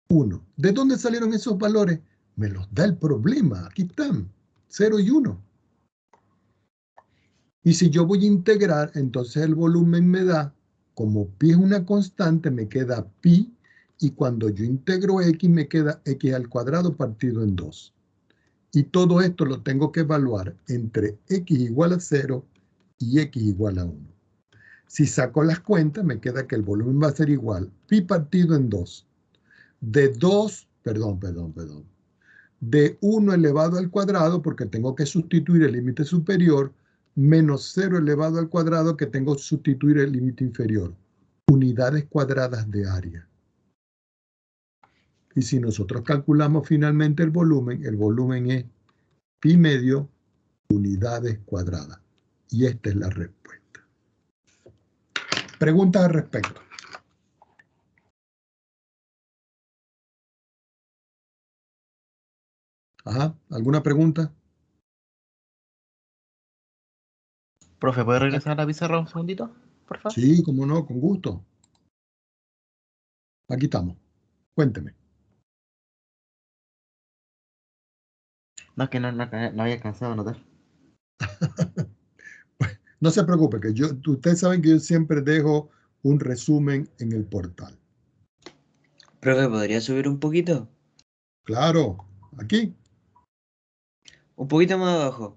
Speaker 1: 1. ¿De dónde salieron esos valores? Me los da el problema. Aquí están. 0 y 1. Y si yo voy a integrar, entonces el volumen me da, como pi es una constante, me queda pi Y cuando yo integro x, me queda x al cuadrado partido en 2. Y todo esto lo tengo que evaluar entre x igual a 0 y x igual a 1. Si saco las cuentas, me queda que el volumen va a ser igual pi partido en 2. De 1 elevado al cuadrado, porque tengo que sustituir el límite superior, menos 0 elevado al cuadrado, que tengo que sustituir el límite inferior. Unidades cuadradas de área. Y si nosotros calculamos finalmente el volumen es pi medio unidades cuadradas. Y esta es la respuesta. Preguntas al respecto. Ajá, ¿alguna pregunta?
Speaker 3: Profe, ¿puede regresar a la pizarra un segundito, por favor?
Speaker 1: Sí, cómo no, con gusto. Aquí estamos. Cuénteme.
Speaker 3: No, es que no había alcanzado a notar.
Speaker 1: No se preocupe, que ustedes saben que yo siempre dejo un resumen en el portal.
Speaker 4: Profe, ¿podría subir un poquito?
Speaker 1: Claro, aquí.
Speaker 4: Un poquito más abajo.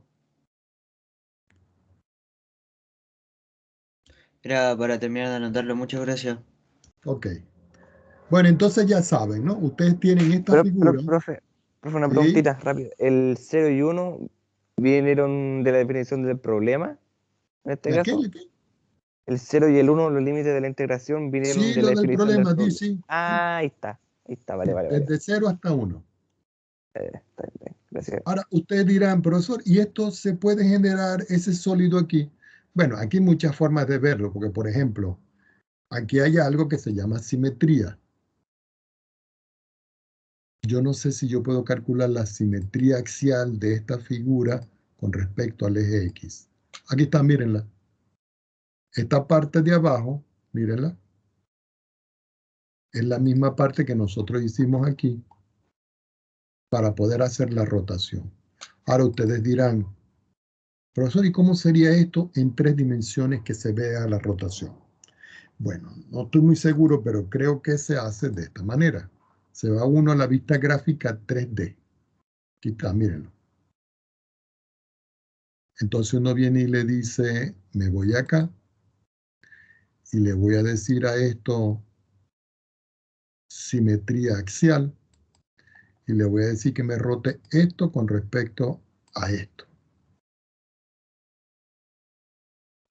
Speaker 4: Era para terminar de anotarlo, muchas gracias.
Speaker 1: Ok. Bueno, entonces ya saben, ¿no? Ustedes tienen esta figura.
Speaker 2: Profe, una
Speaker 1: ¿sí?
Speaker 2: preguntita rápida. ¿El 0 y 1 vinieron de la definición del problema? En este
Speaker 1: ¿La qué?
Speaker 2: caso.
Speaker 1: ¿La qué?
Speaker 2: El 0 y el 1, los límites de la integración, vinieron
Speaker 1: Sí,
Speaker 2: de la
Speaker 1: lo del
Speaker 2: definición del
Speaker 1: problema,
Speaker 2: problema.
Speaker 1: sí.
Speaker 2: Ah, ahí está, vale.
Speaker 1: Desde 0 hasta 1.
Speaker 2: Está bien, gracias.
Speaker 1: Ahora, ustedes dirán, profesor, ¿y esto se puede generar ese sólido aquí? Bueno, aquí hay muchas formas de verlo, porque, por ejemplo, aquí hay algo que se llama simetría. Yo no sé si yo puedo calcular la simetría axial de esta figura con respecto al eje X. Aquí está, mírenla. Esta parte de abajo, mírenla, es la misma parte que nosotros hicimos aquí para poder hacer la rotación. Ahora ustedes dirán, profesor, ¿y cómo sería esto en 3 dimensiones que se vea la rotación? Bueno, no estoy muy seguro, pero creo que se hace de esta manera. Se va uno a la vista gráfica 3D. Aquí está, mírenlo. Entonces uno viene y le dice, me voy acá y le voy a decir a esto simetría axial y le voy a decir que me rote esto con respecto a esto.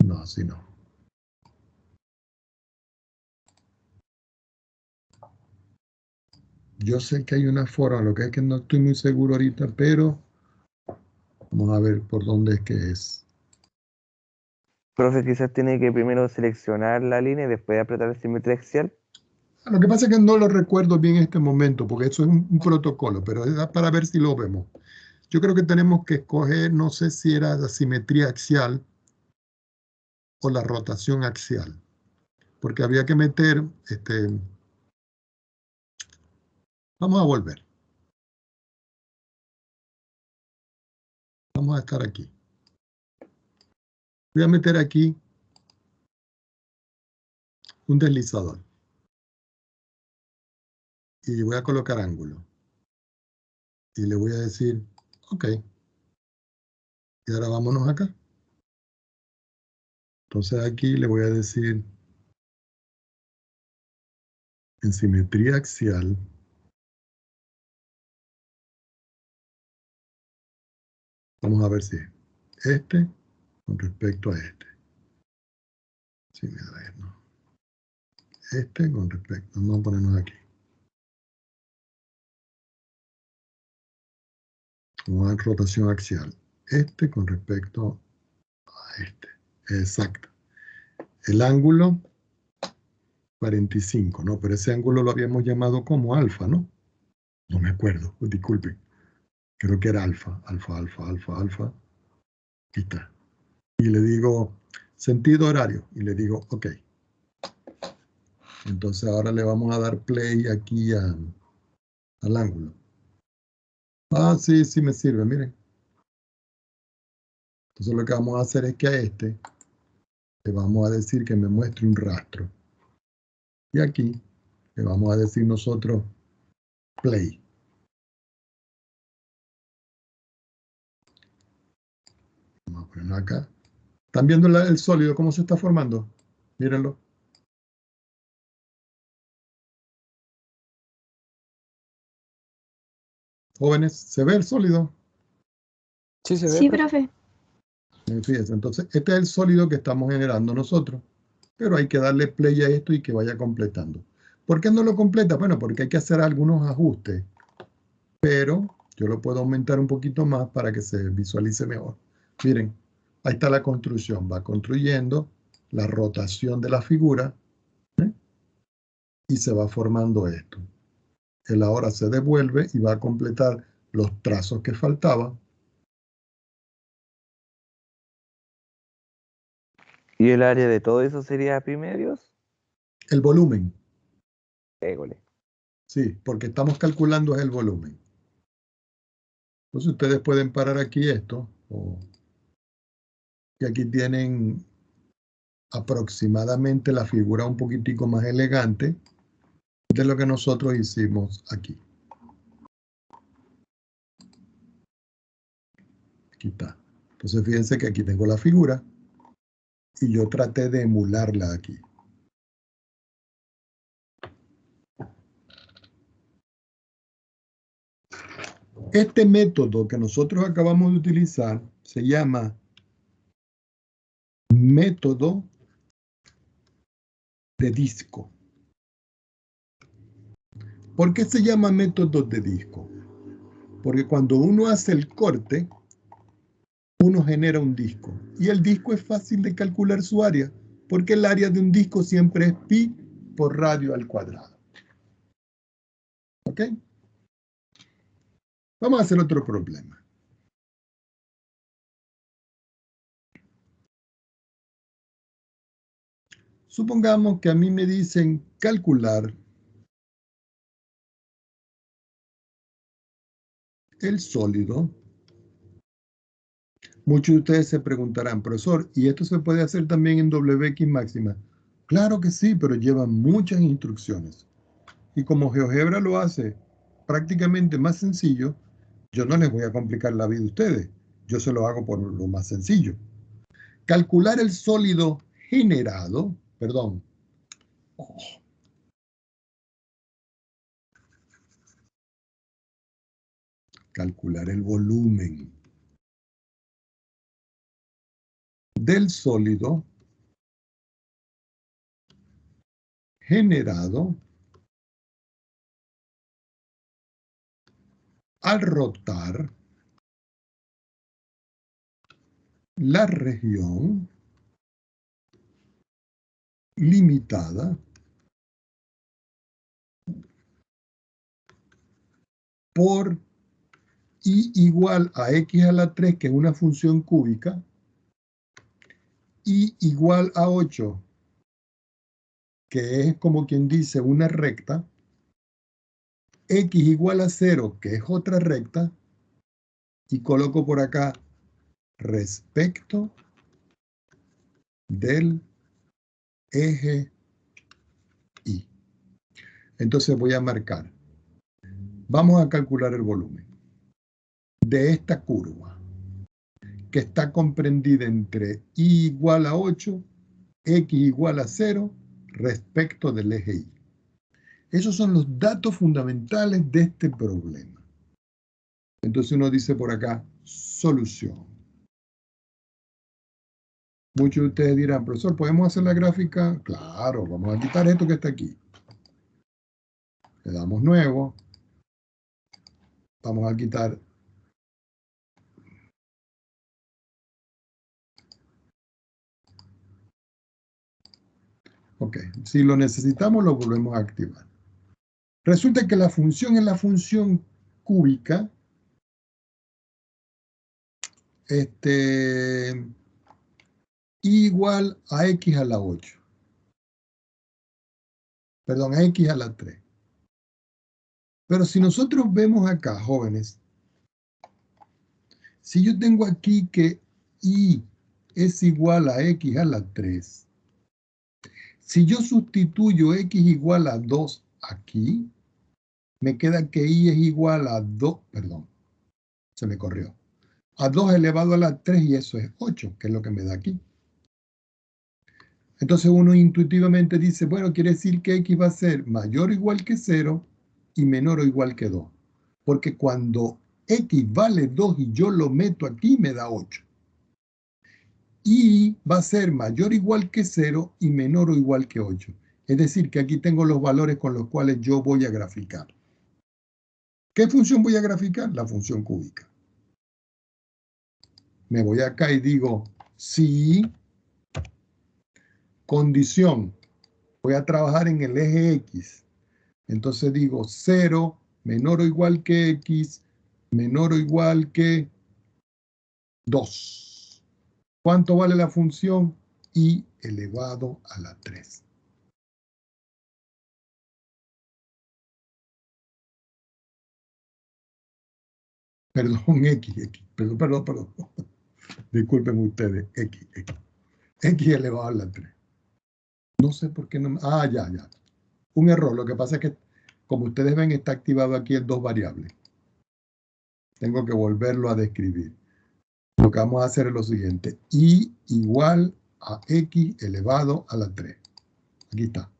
Speaker 1: No, así no. Yo sé que hay una forma, lo que es que no estoy muy seguro ahorita, pero vamos a ver por dónde es que es.
Speaker 2: Profe, quizás tiene que primero seleccionar la línea y después apretar el simetría axial.
Speaker 1: Lo que pasa es que no lo recuerdo bien en este momento, porque eso es un protocolo, pero es para ver si lo vemos. Yo creo que tenemos que escoger, no sé si era la simetría axial o la rotación axial, porque había que meter, vamos a volver. Vamos a estar aquí. Voy a meter aquí un deslizador. Y voy a colocar ángulo. Y le voy a decir, ok. Y ahora vámonos acá. Entonces aquí le voy a decir, en simetría axial, vamos a ver si este con respecto a este. Sí, mira, no. Este con respecto, vamos a ponernos aquí. Vamos a dar rotación axial. Este con respecto a este. Exacto. El ángulo 45, ¿no? Pero ese ángulo lo habíamos llamado como alfa, ¿no? No me acuerdo, disculpen. Creo que era alfa. Aquí está. Y le digo sentido horario. Y le digo, ok. Entonces ahora le vamos a dar play aquí al ángulo. Ah, sí, sí me sirve, miren. Entonces lo que vamos a hacer es que a este le vamos a decir que me muestre un rastro. Y aquí Le vamos a decir nosotros play. Vamos a ponerlo acá. ¿Están viendo el sólido cómo se está formando? Mírenlo. Jóvenes, ¿se ve el sólido?
Speaker 2: Sí, se ve.
Speaker 5: Sí, profe.
Speaker 1: Fíjense, entonces este es el sólido que estamos generando nosotros. Pero hay que darle play a esto y que vaya completando. ¿Por qué no lo completa? Bueno, porque hay que hacer algunos ajustes. Pero yo lo puedo aumentar un poquito más para que se visualice mejor. Miren, ahí está la construcción. Va construyendo la rotación de la figura, ¿eh? Y se va formando esto. Él ahora se devuelve y va a completar los trazos que faltaban.
Speaker 2: ¿Y el área de todo eso sería pi medios?
Speaker 1: El volumen,
Speaker 2: Égole.
Speaker 1: sí, porque estamos calculando es el volumen. Entonces ustedes pueden parar aquí esto, y aquí tienen aproximadamente la figura un poquitico más elegante de lo que nosotros hicimos aquí. Aquí está. Entonces fíjense que aquí tengo la figura y yo traté de emularla aquí. Este método que nosotros acabamos de utilizar se llama método de disco. ¿Por qué se llama método de disco? Porque cuando uno hace el corte, uno genera un disco. Y el disco es fácil de calcular su área, porque el área de un disco siempre es pi por radio al cuadrado. ¿Ok? Vamos a hacer otro problema. Supongamos que a mí me dicen calcular el sólido. Muchos de ustedes se preguntarán, profesor, ¿y esto se puede hacer también en WX máxima? Claro que sí, pero lleva muchas instrucciones. Y como GeoGebra lo hace prácticamente más sencillo, yo no les voy a complicar la vida a ustedes. Yo se lo hago por lo más sencillo. Calcular el sólido generado, perdón. Calcular el volumen del sólido generado al rotar la región limitada por i igual a x a la 3, que es una función cúbica, i igual a 8, que es como quien dice una recta, x igual a 0, que es otra recta, y coloco por acá respecto del eje y. Entonces voy a marcar. Vamos a calcular el volumen de esta curva, que está comprendida entre y igual a 8, x igual a 0, respecto del eje y. Esos son los datos fundamentales de este problema. Entonces uno dice por acá, solución. Muchos de ustedes dirán, profesor, ¿podemos hacer la gráfica? Claro, vamos a quitar esto que está aquí. Le damos nuevo. Vamos a quitar. Ok, si lo necesitamos lo volvemos a activar. Resulta que la función es la función cúbica. Igual a x a la 8. Perdón, a x a la 3. Pero si nosotros vemos acá, jóvenes, si yo tengo aquí que y es igual a x a la 3, si yo sustituyo x igual a 2 aquí, me queda que y es igual a 2, perdón, se me corrió, a 2 elevado a la 3 y eso es 8, que es lo que me da aquí. Entonces uno intuitivamente dice, bueno, quiere decir que x va a ser mayor o igual que 0 y menor o igual que 2. Porque cuando x vale 2 y yo lo meto aquí, me da 8. Y va a ser mayor o igual que 0 y menor o igual que 8. Es decir, que aquí tengo los valores con los cuales yo voy a graficar. ¿Qué función voy a graficar? La función cúbica. Me voy acá y digo, si, condición, voy a trabajar en el eje X. Entonces digo 0 menor o igual que X menor o igual que 2. ¿Cuánto vale la función? Y elevado a la 3. Perdón, X. Perdón. Disculpen ustedes, X. X elevado a la 3. No sé por qué no me... Ah, ya. Un error. Lo que pasa es que, como ustedes ven, está activado aquí en 2 variables. Tengo que volverlo a describir. Lo que vamos a hacer es lo siguiente. Y igual a X elevado a la 3. Aquí está.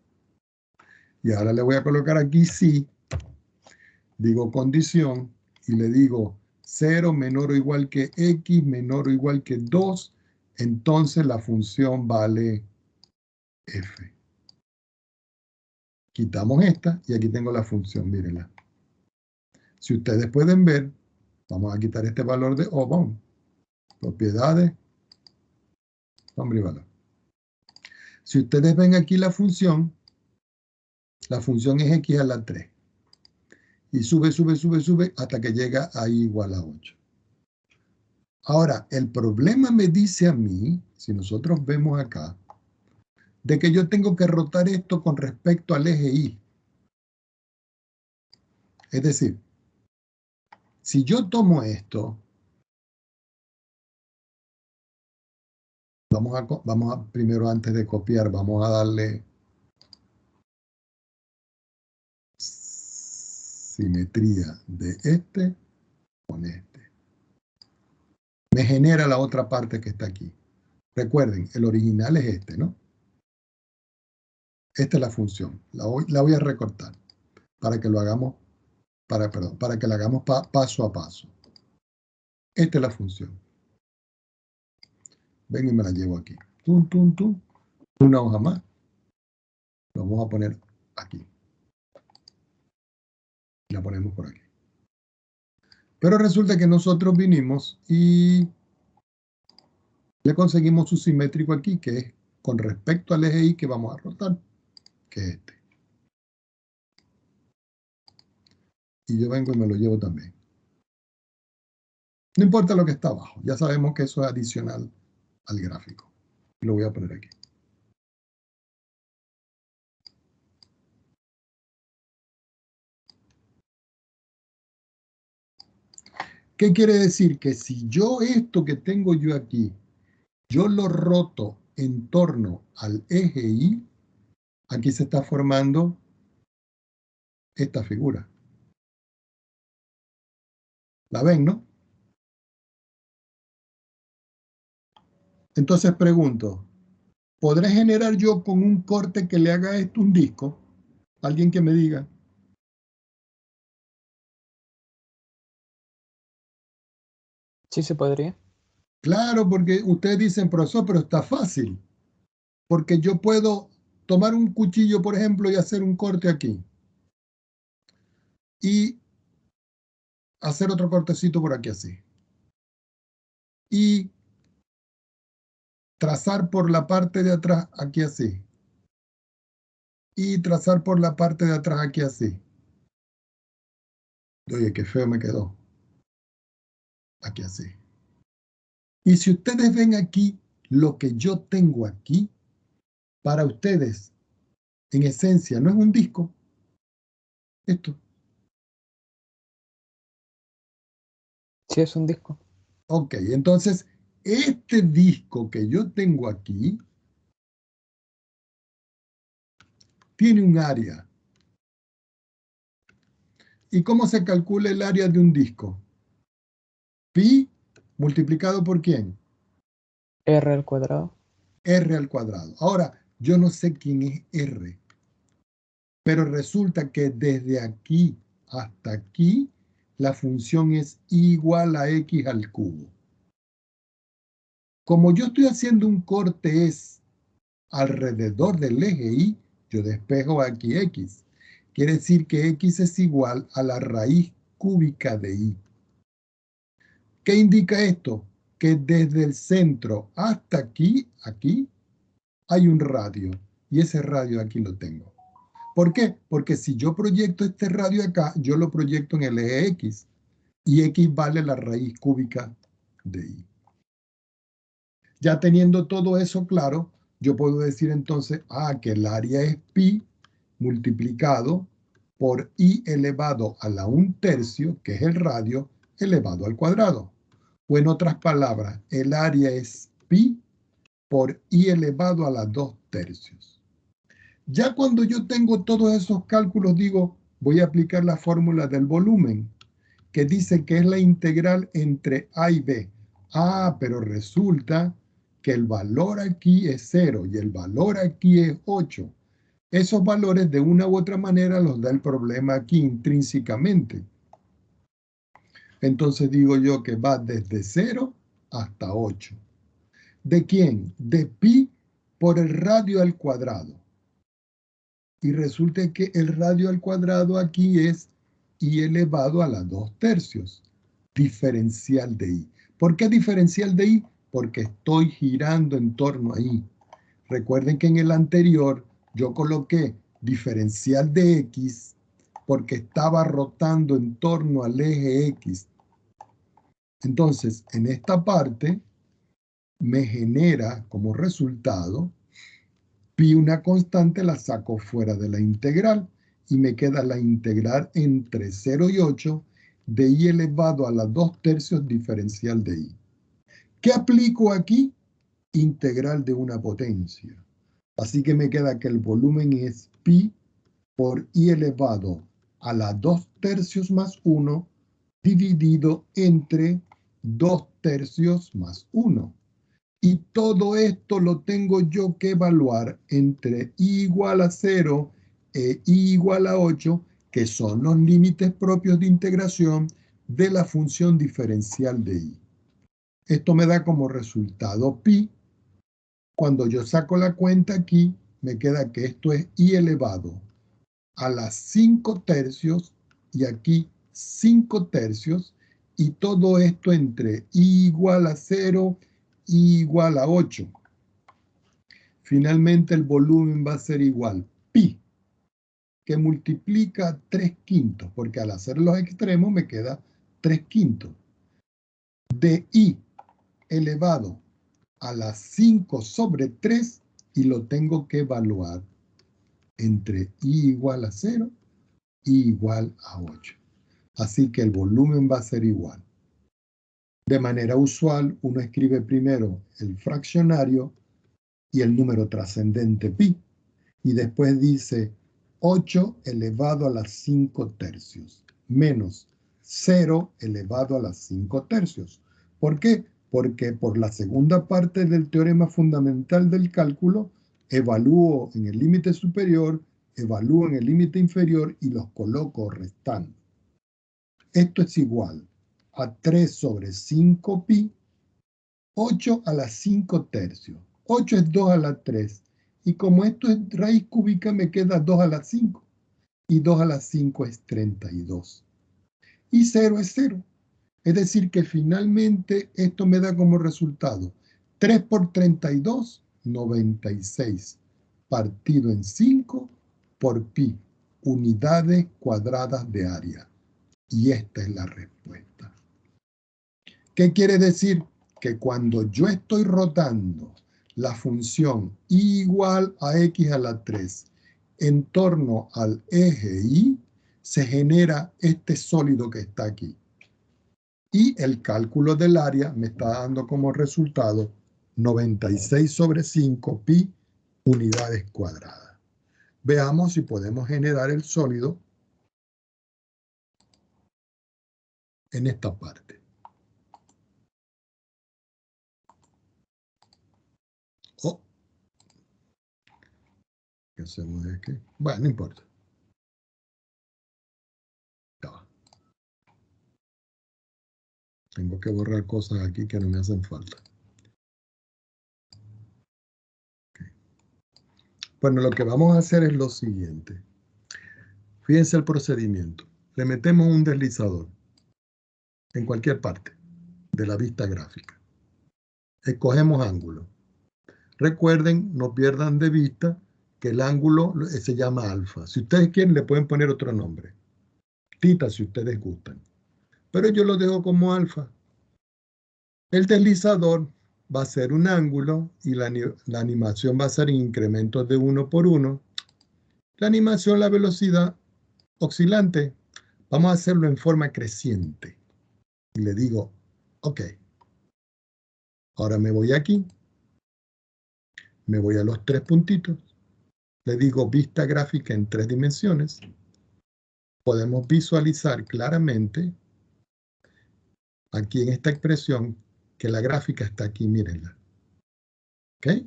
Speaker 1: Y ahora le voy a colocar aquí sí. Digo condición y le digo 0 menor o igual que X menor o igual que 2. Entonces la función vale F. Quitamos esta y aquí tengo la función, mírenla. Si ustedes pueden ver, vamos a quitar este valor de O, propiedades, nombre y valor. Si ustedes ven aquí la función es X a la 3. Y sube hasta que llega a I igual a 8. Ahora, el problema me dice a mí, si nosotros vemos acá, de que yo tengo que rotar esto con respecto al eje Y. Es decir, si yo tomo esto, vamos a primero antes de copiar, vamos a darle simetría de este con este. Me genera la otra parte que está aquí. Recuerden, el original es este, ¿no? Esta es la función. La voy a recortar para que lo hagamos, para que la hagamos paso a paso. Esta es la función. Ven y me la llevo aquí. Una hoja más. Lo vamos a poner aquí. La ponemos por aquí. Pero resulta que nosotros vinimos y le conseguimos su simétrico aquí, que es con respecto al eje Y que vamos a rotar, que es este. Y yo vengo y me lo llevo también. No importa lo que está abajo, ya sabemos que eso es adicional al gráfico. Lo voy a poner aquí. ¿Qué quiere decir? Que si yo esto que tengo yo aquí, yo lo roto en torno al eje Y, aquí se está formando esta figura. ¿La ven, no? Entonces pregunto, ¿podré generar yo con un corte que le haga esto un disco? ¿Alguien que me diga?
Speaker 2: Sí se podría.
Speaker 1: Claro, porque ustedes dicen, profesor, pero está fácil. Porque yo puedo tomar un cuchillo, por ejemplo, y hacer un corte aquí. Y hacer otro cortecito por aquí así. Y trazar por la parte de atrás aquí así. Y trazar por la parte de atrás aquí así. Oye, qué feo me quedó. Aquí así. Y si ustedes ven aquí lo que yo tengo aquí, para ustedes, en esencia, no es un disco. Esto.
Speaker 2: Sí, es un disco.
Speaker 1: Ok, entonces, este disco que yo tengo aquí tiene un área ¿Y cómo se calcula el área de un disco? Pi multiplicado por ¿quién?
Speaker 2: R al cuadrado.
Speaker 1: R al cuadrado. Ahora, yo no sé quién es R, pero resulta que desde aquí hasta aquí la función es igual a x al cubo. Como yo estoy haciendo un corte es alrededor del eje y, yo despejo aquí x. Quiere decir que x es igual a la raíz cúbica de y. ¿Qué indica esto? Que desde el centro hasta aquí, hay un radio. Y ese radio aquí lo tengo. ¿Por qué? Porque si yo proyecto este radio acá, yo lo proyecto en el eje x. Y x vale la raíz cúbica de y. Ya teniendo todo eso claro, yo puedo decir entonces, que el área es pi multiplicado por i elevado a la 1/3, que es el radio, elevado al cuadrado. O en otras palabras, el área es pi por i elevado a la 2/3. Ya cuando yo tengo todos esos cálculos, digo, voy a aplicar la fórmula del volumen, que dice que es la integral entre a y b. Pero resulta que el valor aquí es 0 y el valor aquí es 8. Esos valores de una u otra manera los da el problema aquí intrínsecamente. Entonces digo yo que va desde 0 hasta 8. ¿De quién? De pi por el radio al cuadrado. Y resulta que el radio al cuadrado aquí es i elevado a la 2/3. Diferencial de i. ¿Por qué diferencial de i? Porque estoy girando en torno a i. Recuerden que en el anterior yo coloqué diferencial de x porque estaba rotando en torno al eje x. Entonces, en esta parte me genera como resultado pi, una constante, la saco fuera de la integral y me queda la integral entre 0 y 8 de i elevado a la 2/3 diferencial de i. ¿Qué aplico aquí? Integral de una potencia. Así que me queda que el volumen es pi por i elevado a la 2/3 más 1 dividido entre 2/3 más 1. Y todo esto lo tengo yo que evaluar entre i igual a 0 e i igual a 8, que son los límites propios de integración de la función diferencial de i. Esto me da como resultado pi. Cuando yo saco la cuenta aquí, me queda que esto es i elevado a las 5/3 y aquí 5/3, y todo esto entre i igual a 0 i igual a 8. Finalmente el volumen va a ser igual pi, que multiplica 3/5, porque al hacer los extremos me queda 3/5, de i elevado a las 5/3, y lo tengo que evaluar entre i igual a 0 i igual a 8. Así que el volumen va a ser igual. De manera usual, uno escribe primero el fraccionario y el número trascendente pi, y después dice 8 elevado a las 5/3 menos 0 elevado a las 5/3. ¿Por qué? Porque por la segunda parte del teorema fundamental del cálculo, evalúo en el límite superior, evalúo en el límite inferior y los coloco restando. Esto es igual a 3 sobre 5 pi, 8 a las 5/3. 8 es 2 a la 3. Y como esto es raíz cúbica, me queda 2 a la 5. Y 2 a la 5 es 32. Y 0 es 0. Es decir, que finalmente esto me da como resultado 3 por 32, 96, partido en 5 por pi, unidades cuadradas de área. Y esta es la respuesta. ¿Qué quiere decir? Que cuando yo estoy rotando la función i igual a x a la 3 en torno al eje y, se genera este sólido que está aquí. Y el cálculo del área me está dando como resultado 96 sobre 5 pi unidades cuadradas. Veamos si podemos generar el sólido en esta parte. Oh. ¿Qué hacemos de aquí? Bueno, no importa. Ya. Tengo que borrar cosas aquí que no me hacen falta. Okay. Bueno, lo que vamos a hacer es lo siguiente. Fíjense el procedimiento. Le metemos un deslizador en cualquier parte de la vista gráfica. Escogemos ángulo. Recuerden, no pierdan de vista que el ángulo se llama alfa. Si ustedes quieren, le pueden poner otro nombre. Tita, si ustedes gustan. Pero yo lo dejo como alfa. El deslizador va a ser un ángulo y la animación va a ser incrementos de 1 por 1. La animación, la velocidad oscilante, vamos a hacerlo en forma creciente. Y le digo, ok. Ahora me voy aquí. Me voy a los 3 puntitos. Le digo vista gráfica en 3 dimensiones. Podemos visualizar claramente aquí en esta expresión que la gráfica está aquí, mírenla. ¿Ok?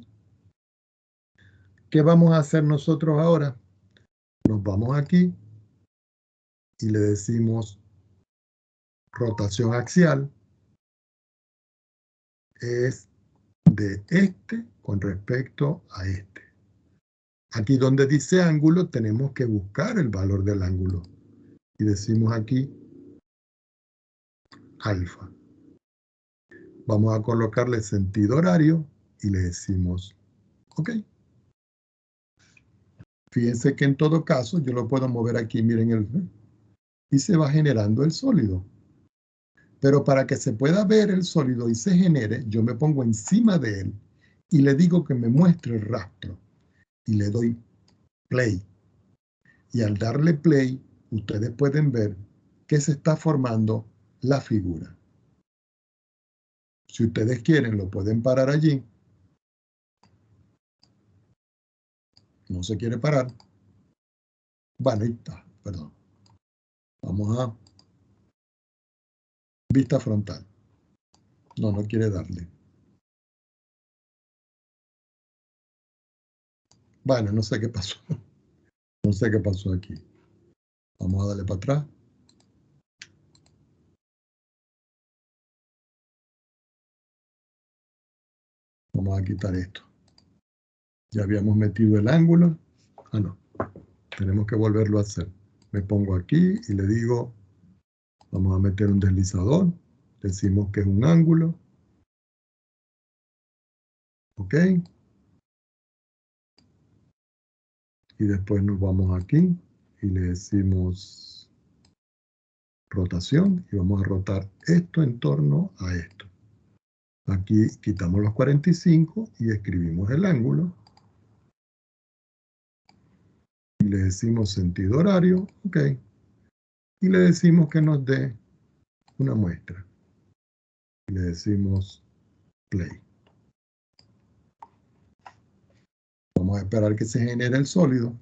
Speaker 1: ¿Qué vamos a hacer nosotros ahora? Nos vamos aquí y le decimos rotación axial es de este con respecto a este. Aquí donde dice ángulo tenemos que buscar el valor del ángulo y decimos aquí alfa. Vamos a colocarle sentido horario y le decimos ok. Fíjense que en todo caso yo lo puedo mover aquí, miren, y se va generando el sólido. Pero para que se pueda ver el sólido y se genere, yo me pongo encima de él y le digo que me muestre el rastro. Y le doy play. Y al darle play, ustedes pueden ver que se está formando la figura. Si ustedes quieren, lo pueden parar allí. No se quiere parar. Bueno, ahí está, perdón. Vamos a vista frontal. No, no quiere darle. Bueno, no sé qué pasó. No sé qué pasó aquí. Vamos a darle para atrás. Vamos a quitar esto. Ya habíamos metido el ángulo. Ah, no. Tenemos que volverlo a hacer. Me pongo aquí y le digo, vamos a meter un deslizador. Decimos que es un ángulo. Ok. Y después nos vamos aquí y le decimos rotación y vamos a rotar esto en torno a esto. Aquí quitamos los 45 y escribimos el ángulo. Y le decimos sentido horario, ok. Y le decimos que nos dé una muestra. Y le decimos play. Vamos a esperar que se genere el sólido.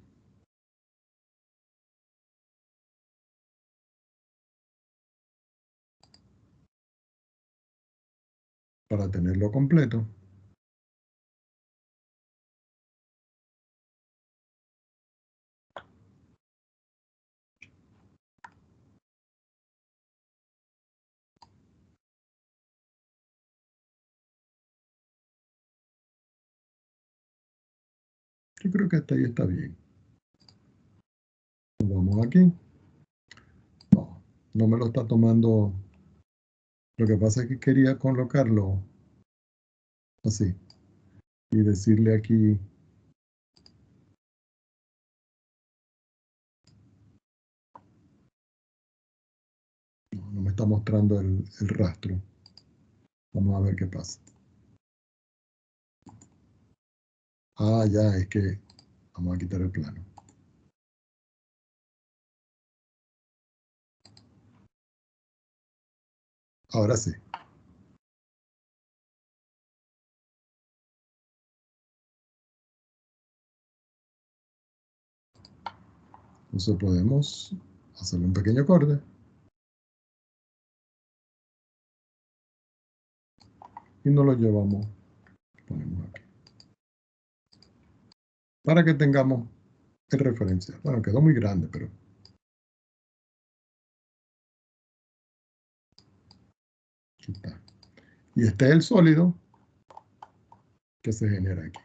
Speaker 1: Para tenerlo completo. Yo creo que hasta ahí está bien. Nos vamos aquí. No, no me lo está tomando. Lo que pasa es que quería colocarlo así. Y decirle aquí. No me está mostrando el rastro. Vamos a ver qué pasa. Ah, ya, es que vamos a quitar el plano. Ahora sí. Entonces podemos hacerle un pequeño corte. y nos lo llevamos, ponemos aquí. Para que tengamos el referencial. Bueno, quedó muy grande, pero... Aquí está. Y este es el sólido que se genera aquí.